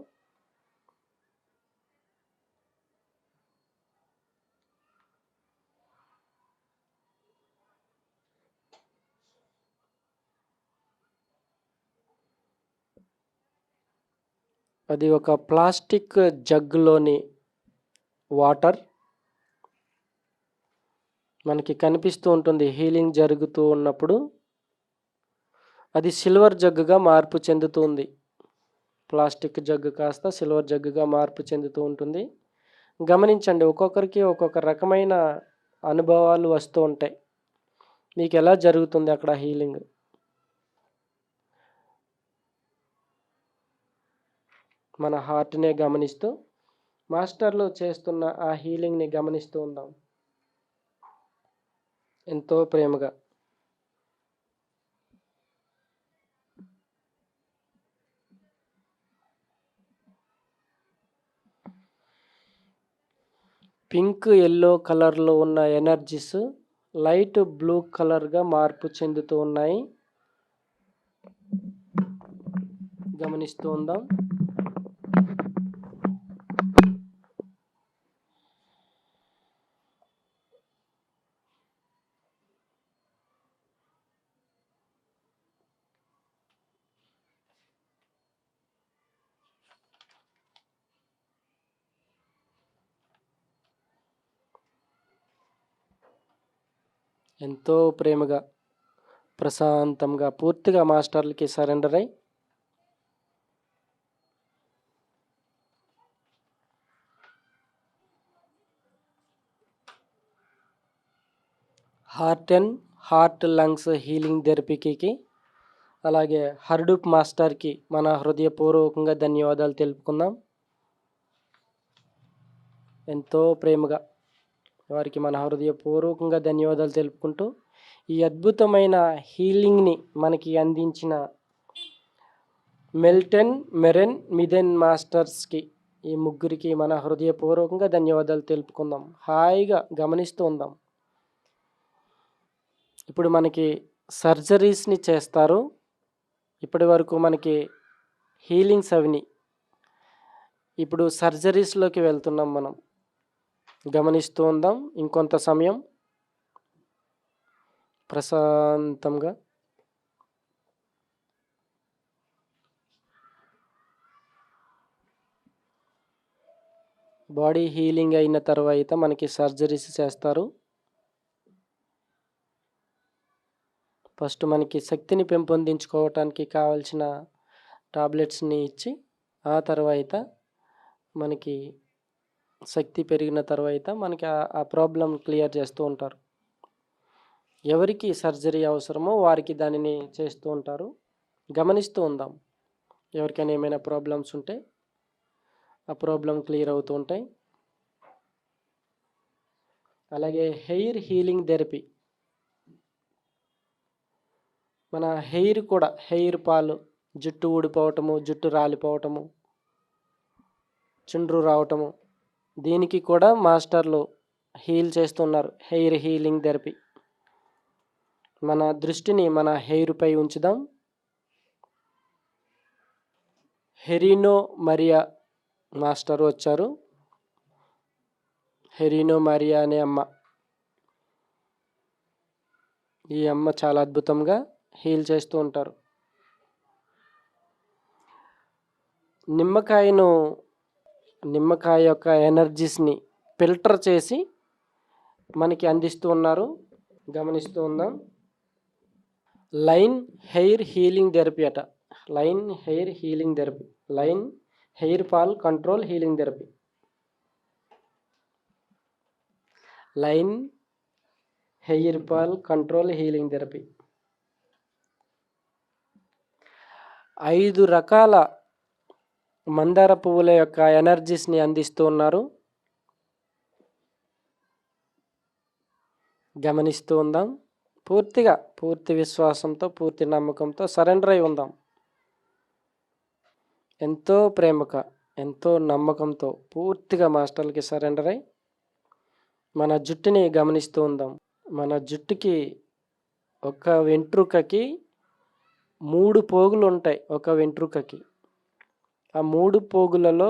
అది ఒక ప్లాస్టిక్ జగ్గులోని వాటర్ మనకి కనిపిస్తూ ఉంటుంది. హీలింగ్ జరుగుతూ ఉన్నప్పుడు అది సిల్వర్ జగ్గుగా మార్పు చెందుతుంది. ప్లాస్టిక్ జగ్గు కాస్త సిల్వర్ జగ్గుగా మార్పు చెందుతూ ఉంటుంది. గమనించండి, ఒక్కొక్కరికి ఒక్కొక్క రకమైన అనుభవాలు వస్తూ ఉంటాయి. మీకు ఎలా జరుగుతుంది అక్కడ హీలింగ్? మన హార్ట్నే గమనిస్తూ మాస్టర్లు చేస్తున్న ఆ హీలింగ్ని గమనిస్తూ ఉందాం ఎంతో ప్రేమగా. పింక్ ఎల్లో కలర్లో ఉన్న ఎనర్జీస్ లైట్ బ్లూ కలర్గా మార్పు చెందుతూ ఉన్నాయి. గమనిస్తూ ఉందాం. ఎంతో ప్రేమగా, ప్రశాంతంగా, పూర్తిగా మాస్టర్లకి సరెండర్ అయి హార్ట్ లంగ్స్ హీలింగ్ థెరపీకి అలాగే హర్డూప్ మాస్టర్కి మన హృదయపూర్వకంగా ధన్యవాదాలు తెలుపుకుందాం. ఎంతో ప్రేమగా వారికి మన హృదయపూర్వకంగా ధన్యవాదాలు తెలుపుకుంటూ ఈ అద్భుతమైన హీలింగ్ని మనకి అందించిన మెల్టన్, మెరెన్, మిథెన్ మాస్టర్స్కి, ఈ ముగ్గురికి మన హృదయపూర్వకంగా ధన్యవాదాలు తెలుపుకుందాం. హాయిగా గమనిస్తూ ఉందాం. ఇప్పుడు మనకి సర్జరీస్ని చేస్తారు. ఇప్పటి వరకు మనకి హీలింగ్స్ అవిని. ఇప్పుడు సర్జరీస్లోకి వెళ్తున్నాం. మనం గమనిస్తూ ఉందాం. ఇంకొంత సమయం ప్రశాంతంగా బాడీ హీలింగ్ అయిన తర్వాత మనకి సర్జరీస్ చేస్తారు. ఫస్ట్ మనకి శక్తిని పెంపొందించుకోవటానికి కావాల్సిన టాబ్లెట్స్ని ఇచ్చి ఆ తర్వాత మనకి శక్తి పెరిగిన తర్వాత మనకి ఆ ప్రాబ్లం క్లియర్ చేస్తూ ఉంటారు. ఎవరికి సర్జరీ అవసరమో వారికి దానిని చేస్తూ ఉంటారు. గమనిస్తూ ఉందాం. ఎవరికైనా ఏమైనా ప్రాబ్లమ్స్ ఉంటే ఆ ప్రాబ్లం క్లియర్ అవుతూ ఉంటాయి. అలాగే హెయిర్ హీలింగ్ థెరపీ, మన హెయిర్ కూడా, హెయిర్ ఫాల్, జుట్టు ఊడిపోవటము, జుట్టు రాలిపోవటము, చుండ్రు రావటము, దీనికి కూడా మాస్టర్లు హీల్ చేస్తున్నారు. Hair healing therapy. మన దృష్టిని మన హెయిర్పై ఉంచుదాం. హెరినో మరియా మాస్టర్ వచ్చారు. హెరినో మరియా అనే అమ్మ. ఈ అమ్మ చాలా అద్భుతంగా హీల్ చేస్తూ ఉంటారు. నిమ్మకాయ యొక్క ఎనర్జీస్ని ఫిల్టర్ చేసి మనకి అందిస్తూ ఉన్నారు. గమనిస్తూ ఉందాం. లైన్ హెయిర్ హీలింగ్ థెరపీ అట. Line hair healing therapy, line hair fall control healing therapy, line hair fall control healing therapy. 5 రకాల మందార పువ్వుల యొక్క ఎనర్జీస్ని అందిస్తూ ఉన్నారు. గమనిస్తూ ఉందాం. పూర్తి విశ్వాసంతో, పూర్తి నమ్మకంతో సరెండర్ అయి ఉందాం. ఎంతో ప్రేమగా, ఎంతో నమ్మకంతో పూర్తిగా మాస్టర్లకి సరెండర్ అయి మన జుట్టుని గమనిస్తూ ఉందాం. మన జుట్టుకి ఒక వెంట్రుకకి 3 పోగులు ఉంటాయి. ఒక వెంట్రుకకి ఆ 3 పోగులలో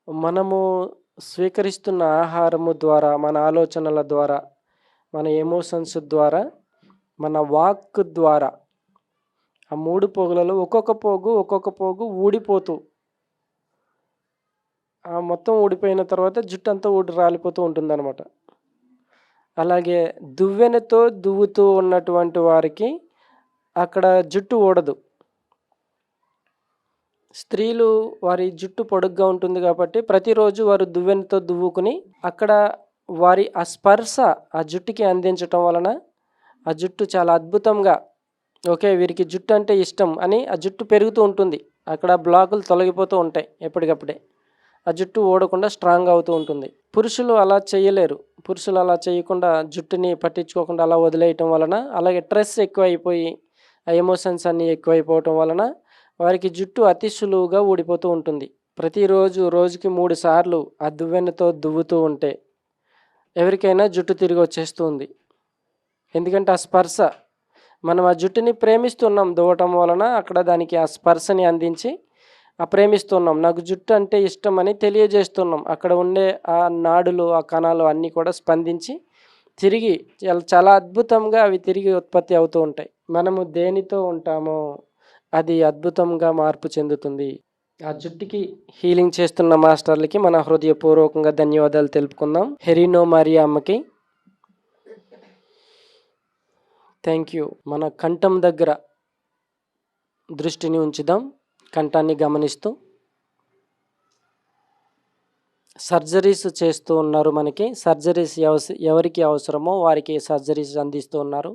మనము స్వీకరిస్తున్న ఆహారము ద్వారా, మన ఆలోచనల ద్వారా, మన ఎమోషన్స్ ద్వారా, మన వాక్ ద్వారా ఆ 3 పోగులలో ఒక్కొక్క పోగు ఊడిపోతూ, ఆ మొత్తం ఊడిపోయిన తర్వాత జుట్టు అంతా రాలిపోతూ ఉంటుందన్నమాట. అలాగే దువ్వెనతో దువ్వుతూ ఉన్నటువంటి వారికి అక్కడ జుట్టు ఊడదు. స్త్రీలు వారి జుట్టు పొడుగ్గా ఉంటుంది కాబట్టి ప్రతిరోజు వారు దువ్వెనతో దువ్వుకుని అక్కడ వారి ఆ స్పర్శ ఆ జుట్టుకి అందించటం వలన ఆ జుట్టు చాలా అద్భుతంగా, ఓకే వీరికి జుట్టు అంటే ఇష్టం అని ఆ జుట్టు పెరుగుతూ ఉంటుంది. అక్కడ బ్లాకులు తొలగిపోతూ ఉంటాయి. ఎప్పటికప్పుడే ఆ జుట్టు ఊడకుండా స్ట్రాంగ్ అవుతూ ఉంటుంది. పురుషులు అలా చేయలేరు. పురుషులు అలా చేయకుండా జుట్టుని పట్టించుకోకుండా అలా వదిలేయటం వలన, అలాగే స్ట్రెస్ ఎక్కువైపోయి ఆ ఎమోషన్స్ అన్నీ ఎక్కువైపోవటం వలన వారికి జుట్టు అతి సులువుగా ఊడిపోతూ ఉంటుంది. రోజుకి 3 సార్లు ఆ దువ్వెనతో దువ్వుతూ ఉంటే ఎవరికైనా జుట్టు తిరిగి వచ్చేస్తుంది. ఎందుకంటే ఆ స్పర్శ, మనం ఆ జుట్టుని ప్రేమిస్తున్నాం. దువ్వటం వలన అక్కడ దానికి ఆ స్పర్శని అందించి ఆ ప్రేమిస్తున్నాం. నాకు జుట్టు అంటే ఇష్టం అని తెలియజేస్తున్నాం. అక్కడ ఉండే ఆ నాడులు, ఆ కణాలు అన్నీ కూడా స్పందించి తిరిగి చాలా అద్భుతంగా అవి తిరిగి ఉత్పత్తి అవుతూ ఉంటాయి. మనము దేనితో ఉంటామో అది అద్భుతంగా మార్పు చెందుతుంది. ఆ జుట్టుకి హీలింగ్ చేస్తున్న మాస్టర్లకి మన హృదయపూర్వకంగా ధన్యవాదాలు తెలుపుకుందాం. హెరినో మరియా అమ్మకి థ్యాంక్ యూ. మన కంఠం దగ్గర దృష్టిని ఉంచుదాం. కంఠాన్ని గమనిస్తూ సర్జరీస్ చేస్తూ ఉన్నారు. మనకి సర్జరీస్ ఎవరికి అవసరమో వారికి సర్జరీస్ అందిస్తూ ఉన్నారు.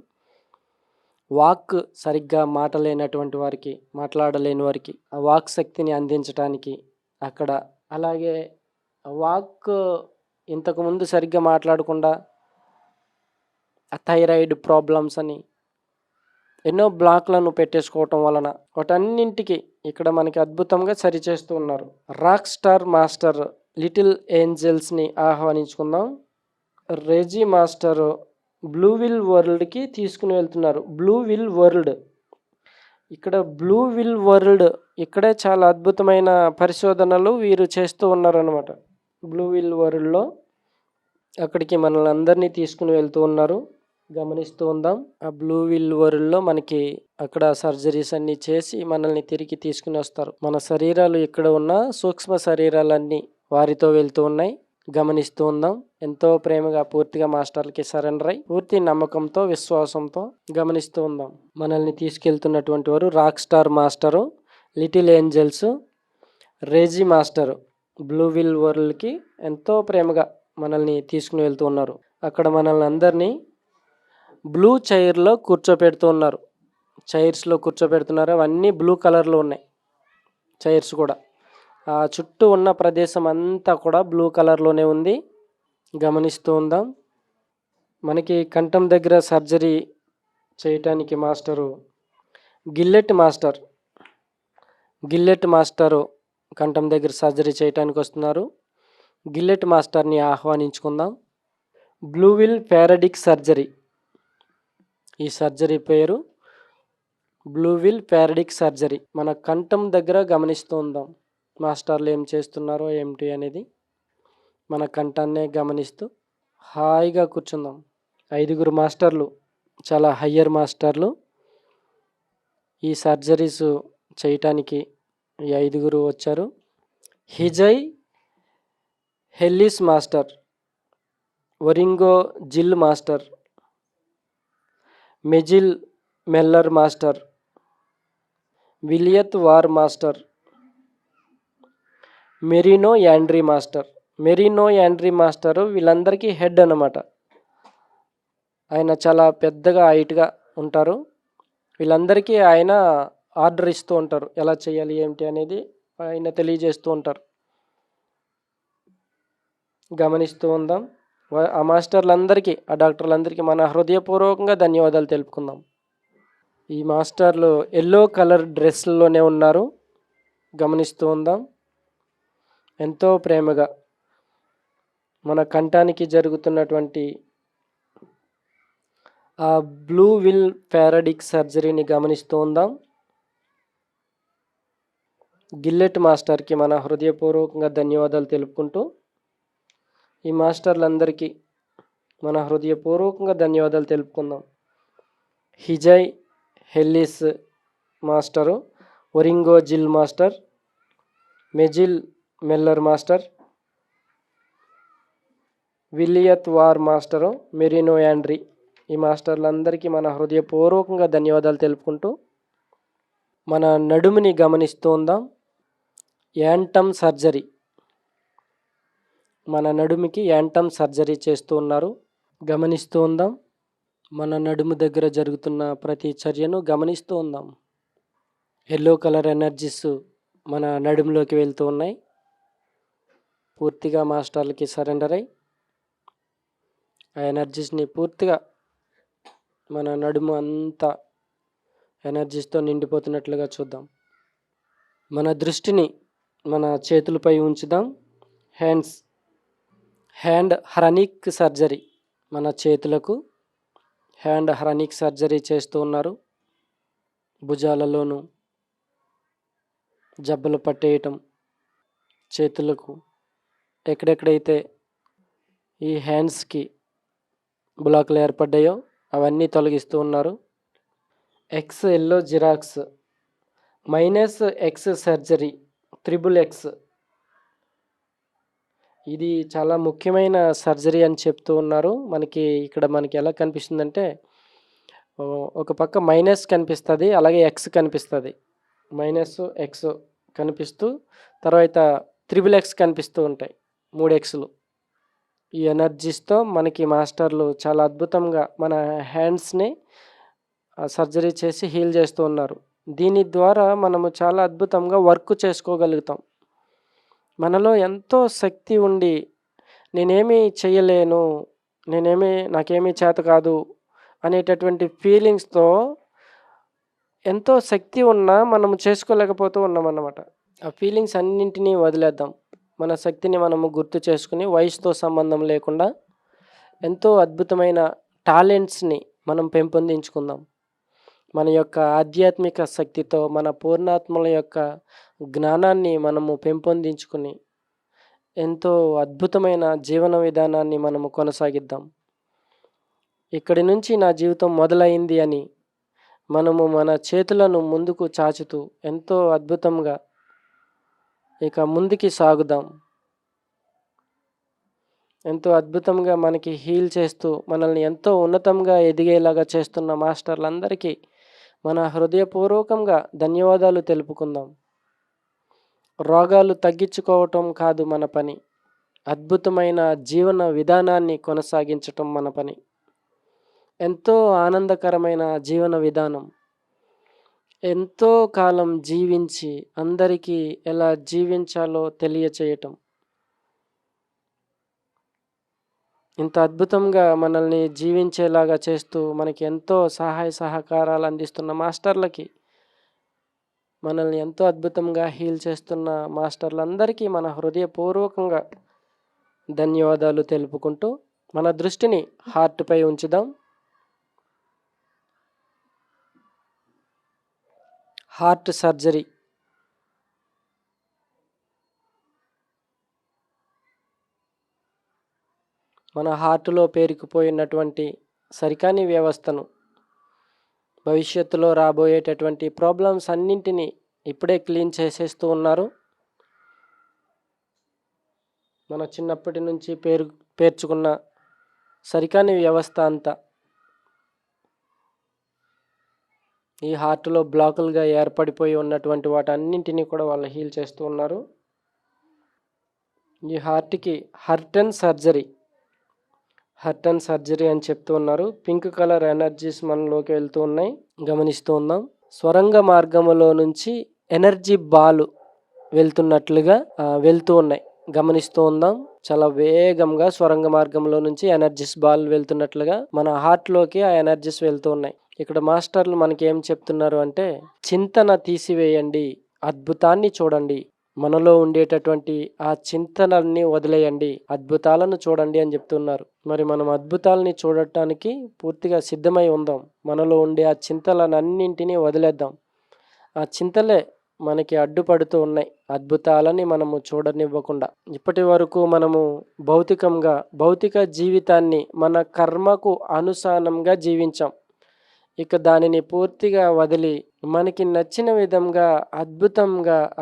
వాక్ సరిగ్గా మాటలేనటువంటి వారికి, మాట్లాడలేని వారికి ఆ వాక్ శక్తిని అందించడానికి అక్కడ, అలాగే వాక్ ఇంతకుముందు సరిగ్గా మాట్లాడకుండా థైరాయిడ్ ప్రాబ్లమ్స్ అని ఎన్నో బ్లాక్లను పెట్టేసుకోవటం వలన వాటన్నింటికి ఇక్కడ మనకి అద్భుతంగా సరిచేస్తూ ఉన్నారు. రాక్ స్టార్ మాస్టర్ లిటిల్ ఏంజల్స్ని ఆహ్వానించుకుందాం. రెజీ మాస్టర్ బ్లూ విల్ వరల్డ్కి తీసుకుని వెళ్తున్నారు. బ్లూ విల్ వరల్డ్, ఇక్కడ బ్లూ విల్ వరల్డ్ ఇక్కడే చాలా అద్భుతమైన పరిశోధనలు వీరు చేస్తూ ఉన్నారనమాట. బ్లూ విల్ వరల్డ్లో అక్కడికి మనల్ని అందరినీ తీసుకుని వెళ్తూ ఉన్నారు. గమనిస్తూ ఉందాం. ఆ బ్లూ విల్ వరల్డ్లో మనకి అక్కడ సర్జరీస్ అన్నీ చేసి మనల్ని తిరిగి తీసుకుని వస్తారు. మన శరీరాలు ఇక్కడ ఉన్న సూక్ష్మ శరీరాలన్నీ వారితో వెళ్తూ ఉన్నాయి. గమనిస్తూ ఉందాం. ఎంతో ప్రేమగా పూర్తిగా మాస్టర్లకి సరెండర్ అయి పూర్తి నమ్మకంతో, విశ్వాసంతో గమనిస్తూ ఉందాం. మనల్ని తీసుకెళ్తున్నటువంటి వారు rock star master, little angels, Reggie master blue will వరల్డ్కి ఎంతో ప్రేమగా మనల్ని తీసుకుని వెళ్తూ ఉన్నారు. అక్కడ మనల్ని అందరినీ బ్లూ చైర్లో కూర్చోపెడుతూ ఉన్నారు. చైర్స్లో కూర్చోపెడుతున్నారు. అవన్నీ బ్లూ కలర్లో ఉన్నాయి చైర్స్ కూడా. ఆ చుట్టూ ఉన్న ప్రదేశం అంతా కూడా బ్లూ కలర్లోనే ఉంది. గమనిస్తూ ఉందాం. మనకి కంఠం దగ్గర సర్జరీ చేయటానికి మాస్టరు గిల్లెట్ మాస్టరు కంఠం దగ్గర సర్జరీ చేయటానికి వస్తున్నారు. గిల్లెట్ మాస్టర్ని ఆహ్వానించుకుందాం. బ్లూ విల్ పారాడిక్ సర్జరీ, ఈ సర్జరీ పేరు బ్లూ విల్ పారాడిక్ సర్జరీ. మన కంఠం దగ్గర గమనిస్తూ ఉందాం. మాస్టర్లు ఏం చేస్తున్నారో ఏమిటి అనేది మన కంఠాన్నే గమనిస్తూ హాయిగా కూర్చుందాం. 5 మాస్టర్లు, చాలా హయ్యర్ మాస్టర్లు ఈ సర్జరీస్ చేయటానికి ఈ 5 వచ్చారు. హిజై హెల్లిస్ మాస్టర్, వరింగో జిల్ మాస్టర్, మెజిల్ మెల్లర్ మాస్టర్, విలియత్ వార్ మాస్టర్, మెరీనో యాండ్రీ మాస్టరు వీళ్ళందరికీ హెడ్ అన్నమాట. ఆయన చాలా పెద్దగా హైట్గా ఉంటారు. వీళ్ళందరికీ ఆయన ఆర్డర్ ఇస్తూ ఉంటారు. ఎలా చేయాలి ఏమిటి అనేది ఆయన తెలియజేస్తూ ఉంటారు. గమనిస్తూ ఉందాం. ఆ మాస్టర్లందరికీ, ఆ డాక్టర్లందరికీ మన హృదయపూర్వకంగా ధన్యవాదాలు తెలుపుకుందాం. ఈ మాస్టర్లు ఎల్లో కలర్ డ్రెస్లోనే ఉన్నారు. గమనిస్తూ ఉందాం. ఎంతో ప్రేమగా మన కంఠానికి జరుగుతున్నటువంటి ఆ బ్లూ విల్ పారాడిక్ సర్జరీని గమనిస్తూ ఉందాం. గిల్లెట్ మాస్టర్కి మన హృదయపూర్వకంగా ధన్యవాదాలు తెలుపుకుంటూ ఈ మాస్టర్లందరికీ మన హృదయపూర్వకంగా ధన్యవాదాలు తెలుపుకుందాం. హిజై హెల్లిస్ మాస్టరు, వరింగో జిల్ మాస్టర్, మెజిల్ మెల్లర్ మాస్టర్, విలియత్ వార్ మాస్టరు, మెరీనో యాండ్రీ, ఈ మాస్టర్లందరికీ మన హృదయపూర్వకంగా ధన్యవాదాలు తెలుపుకుంటూ మన నడుముని గమనిస్తూ ఉందాం. యాంటమ్ సర్జరీ, మన నడుముకి యాంటమ్ సర్జరీ చేస్తూ ఉన్నారు. గమనిస్తూ ఉందాం. మన నడుము దగ్గర జరుగుతున్న ప్రతి చర్యను గమనిస్తూ ఉందాం. ఎల్లో కలర్ ఎనర్జీస్ మన నడుములోకి వెళ్తూ ఉన్నాయి. పూర్తిగా మాస్టర్లకి సరెండర్ అయి ఆ ఎనర్జీస్ని పూర్తిగా మన నడుము అంతా ఎనర్జీస్తో నిండిపోతున్నట్లుగా చూద్దాం. మన దృష్టిని మన చేతులపై ఉంచుదాం. హ్యాండ్ హరానిక్ సర్జరీ, మన చేతులకు హ్యాండ్ హరానిక్ సర్జరీ చేస్తూ ఉన్నారు. భుజాలలోనూ జబ్బలు పట్టేయటం, చేతులకు ఎక్కడెక్కడైతే ఈ హ్యాండ్స్కి బ్లాక్లు ఏర్పడ్డాయో అవన్నీ తొలగిస్తూ ఉన్నారు. X yellow xerox, -X surgery, XXX, ఇది చాలా ముఖ్యమైన సర్జరీ అని చెప్తూ ఉన్నారు. మనకి ఇక్కడ మనకి ఎలా కనిపిస్తుందంటే ఒక పక్క మైనస్ కనిపిస్తుంది, అలాగే ఎక్స్ కనిపిస్తుంది. -X కనిపిస్తూ తర్వాత XXX కనిపిస్తూ ఉంటాయి. 3 ఈ ఎనర్జీస్తో మనకి మాస్టర్లు చాలా అద్భుతంగా మన హ్యాండ్స్ని సర్జరీ చేసి హీల్ చేస్తూ ఉన్నారు. దీని ద్వారా మనము చాలా అద్భుతంగా వర్క్ చేసుకోగలుగుతాం. మనలో ఎంతో శక్తి ఉండి నేనేమీ చేయలేను, నాకేమీ చేత కాదు అనేటటువంటి ఫీలింగ్స్తో ఎంతో శక్తి ఉన్నా మనము చేసుకోలేకపోతూ ఉన్నామన్నమాట. ఆ ఫీలింగ్స్ అన్నింటినీ వదిలేద్దాం. మన శక్తిని మనము గుర్తు చేసుకుని వయసుతో సంబంధం లేకుండా ఎంతో అద్భుతమైన టాలెంట్స్ని మనం పెంపొందించుకుందాం. మన యొక్క ఆధ్యాత్మిక శక్తితో మన పూర్ణాత్మల యొక్క జ్ఞానాన్ని మనము పెంపొందించుకుని ఎంతో అద్భుతమైన జీవన విధానాన్ని మనము కొనసాగిద్దాం. ఇక్కడి నుంచి నా జీవితం మొదలైంది అని మనము మన చేతులను ముందుకు చాచుతూ ఎంతో అద్భుతంగా ఇక ముందుకి సాగుదాం. ఎంతో అద్భుతంగా మనకి హీల్ చేస్తూ మనల్ని ఎంతో ఉన్నతంగా ఎదిగేలాగా చేస్తున్న మాస్టర్లందరికీ మన హృదయపూర్వకంగా ధన్యవాదాలు తెలుపుకుందాం. రోగాలు తగ్గించుకోవటం కాదు మన పని, అద్భుతమైన జీవన విధానాన్ని కొనసాగించటం మన పని. ఎంతో ఆనందకరమైన జీవన విధానం, ఎంతో కాలం జీవించి అందరికీ ఎలా జీవించాలో తెలియచేయటం. ఇంత అద్భుతంగా మనల్ని జీవించేలాగా చేస్తూ మనకి ఎంతో సహాయ సహకారాలు అందిస్తున్న మాస్టర్లకి, మనల్ని ఎంతో అద్భుతంగా హీల్ చేస్తున్న మాస్టర్లందరికీ మన హృదయపూర్వకంగా ధన్యవాదాలు తెలుపుకుంటూ మన దృష్టిని హార్ట్పై ఉంచుదాం. హార్ట్ సర్జరీ మన హార్టులో పేరుకుపోయినటువంటి సరికాని వ్యవస్థను, భవిష్యత్తులో రాబోయేటటువంటి ప్రాబ్లమ్స్ అన్నింటినీ ఇప్పుడే క్లీన్ చేసేస్తూ ఉన్నారు. మన చిన్నప్పటి నుంచి పేర్చుకున్న సరికాని వ్యవస్థ అంతా ఈ హార్ట్లో బ్లాకులుగా ఏర్పడిపోయి ఉన్నటువంటి వాటన్నింటినీ కూడా వాళ్ళు హీల్ చేస్తూ ఉన్నారు. ఈ హార్ట్కి హార్ట్ అండ్ సర్జరీ అని చెప్తూ ఉన్నారు. పింక్ కలర్ ఎనర్జీస్ మనలోకి వెళ్తూ ఉన్నాయి, గమనిస్తూ ఉన్నాం. స్వరంగ మార్గములో నుంచి ఎనర్జీ బాల్ వెళ్తున్నట్లుగా వెళ్తూ ఉన్నాయి, గమనిస్తూ ఉందాం. చాలా వేగంగా స్వరంగ మార్గంలో నుంచి ఎనర్జీస్ బాల్ వెళ్తున్నట్లుగా మన హార్ట్లోకి ఆ ఎనర్జీస్ వెళ్తూ ఉన్నాయి. ఇక్కడ మాస్టర్లు మనకి ఏం చెప్తున్నారు అంటే, చింతన తీసివేయండి, అద్భుతాన్ని చూడండి. మనలో ఉండేటటువంటి ఆ చింతనల్ని వదిలేయండి, అద్భుతాలను చూడండి అని చెప్తున్నారు. మరి మనం అద్భుతాలని చూడటానికి పూర్తిగా సిద్ధమై ఉందాం. మనలో ఉండే ఆ చింతలనన్నింటినీ వదిలేద్దాం. ఆ చింతలే మనకి అడ్డుపడుతూ ఉన్నాయి, అద్భుతాలని మనము చూడనివ్వకుండా. ఇప్పటి వరకు మనము భౌతిక జీవితాన్ని మన కర్మకు అనుసారంగా జీవించాం. ఇక దానిని పూర్తిగా వదిలి మనకి నచ్చిన విధంగా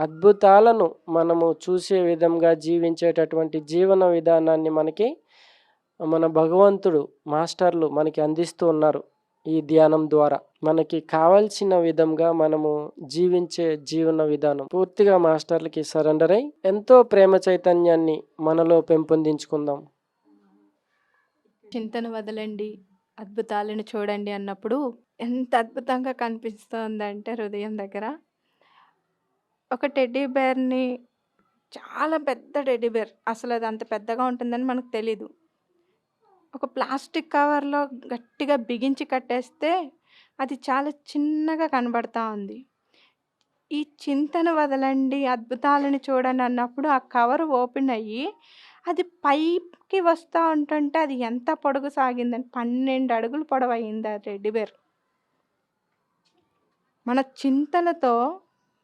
అద్భుతాలను మనము చూసే విధంగా జీవించేటటువంటి జీవన విధానాన్ని మనకి మన భగవంతుడు, మాస్టర్లు మనకి అందిస్తూ ఉన్నారు. ఈ ధ్యానం ద్వారా మనకి కావాల్సిన విధంగా మనము జీవించే జీవన విధానం పూర్తిగా మాస్టర్లకి సరెండర్ అయి ఎంతో ప్రేమ చైతన్యాన్ని మనలో పెంపొందించుకుందాం. చింతన వదలండి, అద్భుతాలను చూడండి అన్నప్పుడు ఎంత అద్భుతంగా కనిపిస్తుందంటే హృదయం దగ్గర ఒక టెడ్డీ బేర్ని, చాలా పెద్ద టెడ్డీ బేర్, అసలు అది అంత పెద్దగా ఉంటుందని మనకు తెలీదు. ఒక ప్లాస్టిక్ కవర్లో గట్టిగా బిగించి కట్టేస్తే అది చాలా చిన్నగా కనబడతా ఉంది. ఈ చింతన వదలండి, అద్భుతాలను చూడండి అన్నప్పుడు ఆ కవర్ ఓపెన్ అయ్యి అది పైకి వస్తూ ఉంటుంటే అది ఎంత పొడుగు సాగిందని 12 అడుగులు పొడవయింది ఆ టెడ్డీ బేర్. మన చింతనతో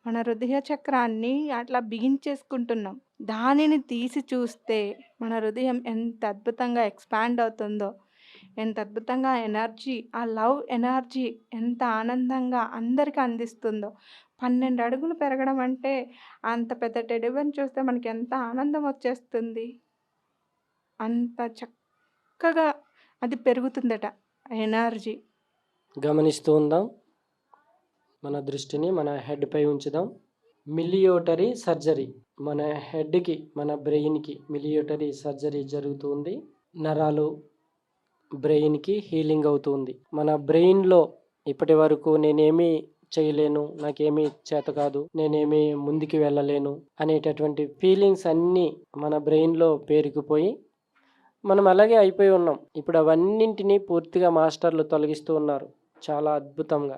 మన హృదయ చక్రాన్ని అట్లా బిగించేసుకుంటున్నాం. దానిని తీసి చూస్తే మన హృదయం ఎంత అద్భుతంగా ఎక్స్పాండ్ అవుతుందో, ఎంత అద్భుతంగా ఎనర్జీ, ఆ లవ్ ఎనర్జీ ఎంత ఆనందంగా అందరికీ అందిస్తుందో. 12 అడుగులు పెరగడం అంటే అంత పెద్ద టెడ్డీ బేర్‌ని చూస్తే మనకి ఎంత ఆనందం వచ్చేస్తుంది. అంత చక్కగా అది పెరుగుతుందట ఎనర్జీ. గమనిస్తూ ఉందాం. మన దృష్టిని మన హెడ్పై ఉంచుదాం. మిలియోటరీ సర్జరీ. మన హెడ్కి, మన బ్రెయిన్కి మిలియోటరీ సర్జరీ జరుగుతుంది. నరాలు బ్రెయిన్కి హీలింగ్ అవుతుంది. మన బ్రెయిన్లో ఇప్పటి వరకు నేనేమీ చేయలేను, నాకేమీ చేత కాదు, నేనేమీ ముందుకు వెళ్ళలేను అనేటటువంటి ఫీలింగ్స్ అన్నీ మన బ్రెయిన్లో పేరుకుపోయి మనం అలాగే అయిపోయి ఉన్నాం. ఇప్పుడు అవన్నింటినీ పూర్తిగా మాస్టర్లు తొలగిస్తూ ఉన్నారు చాలా అద్భుతంగా.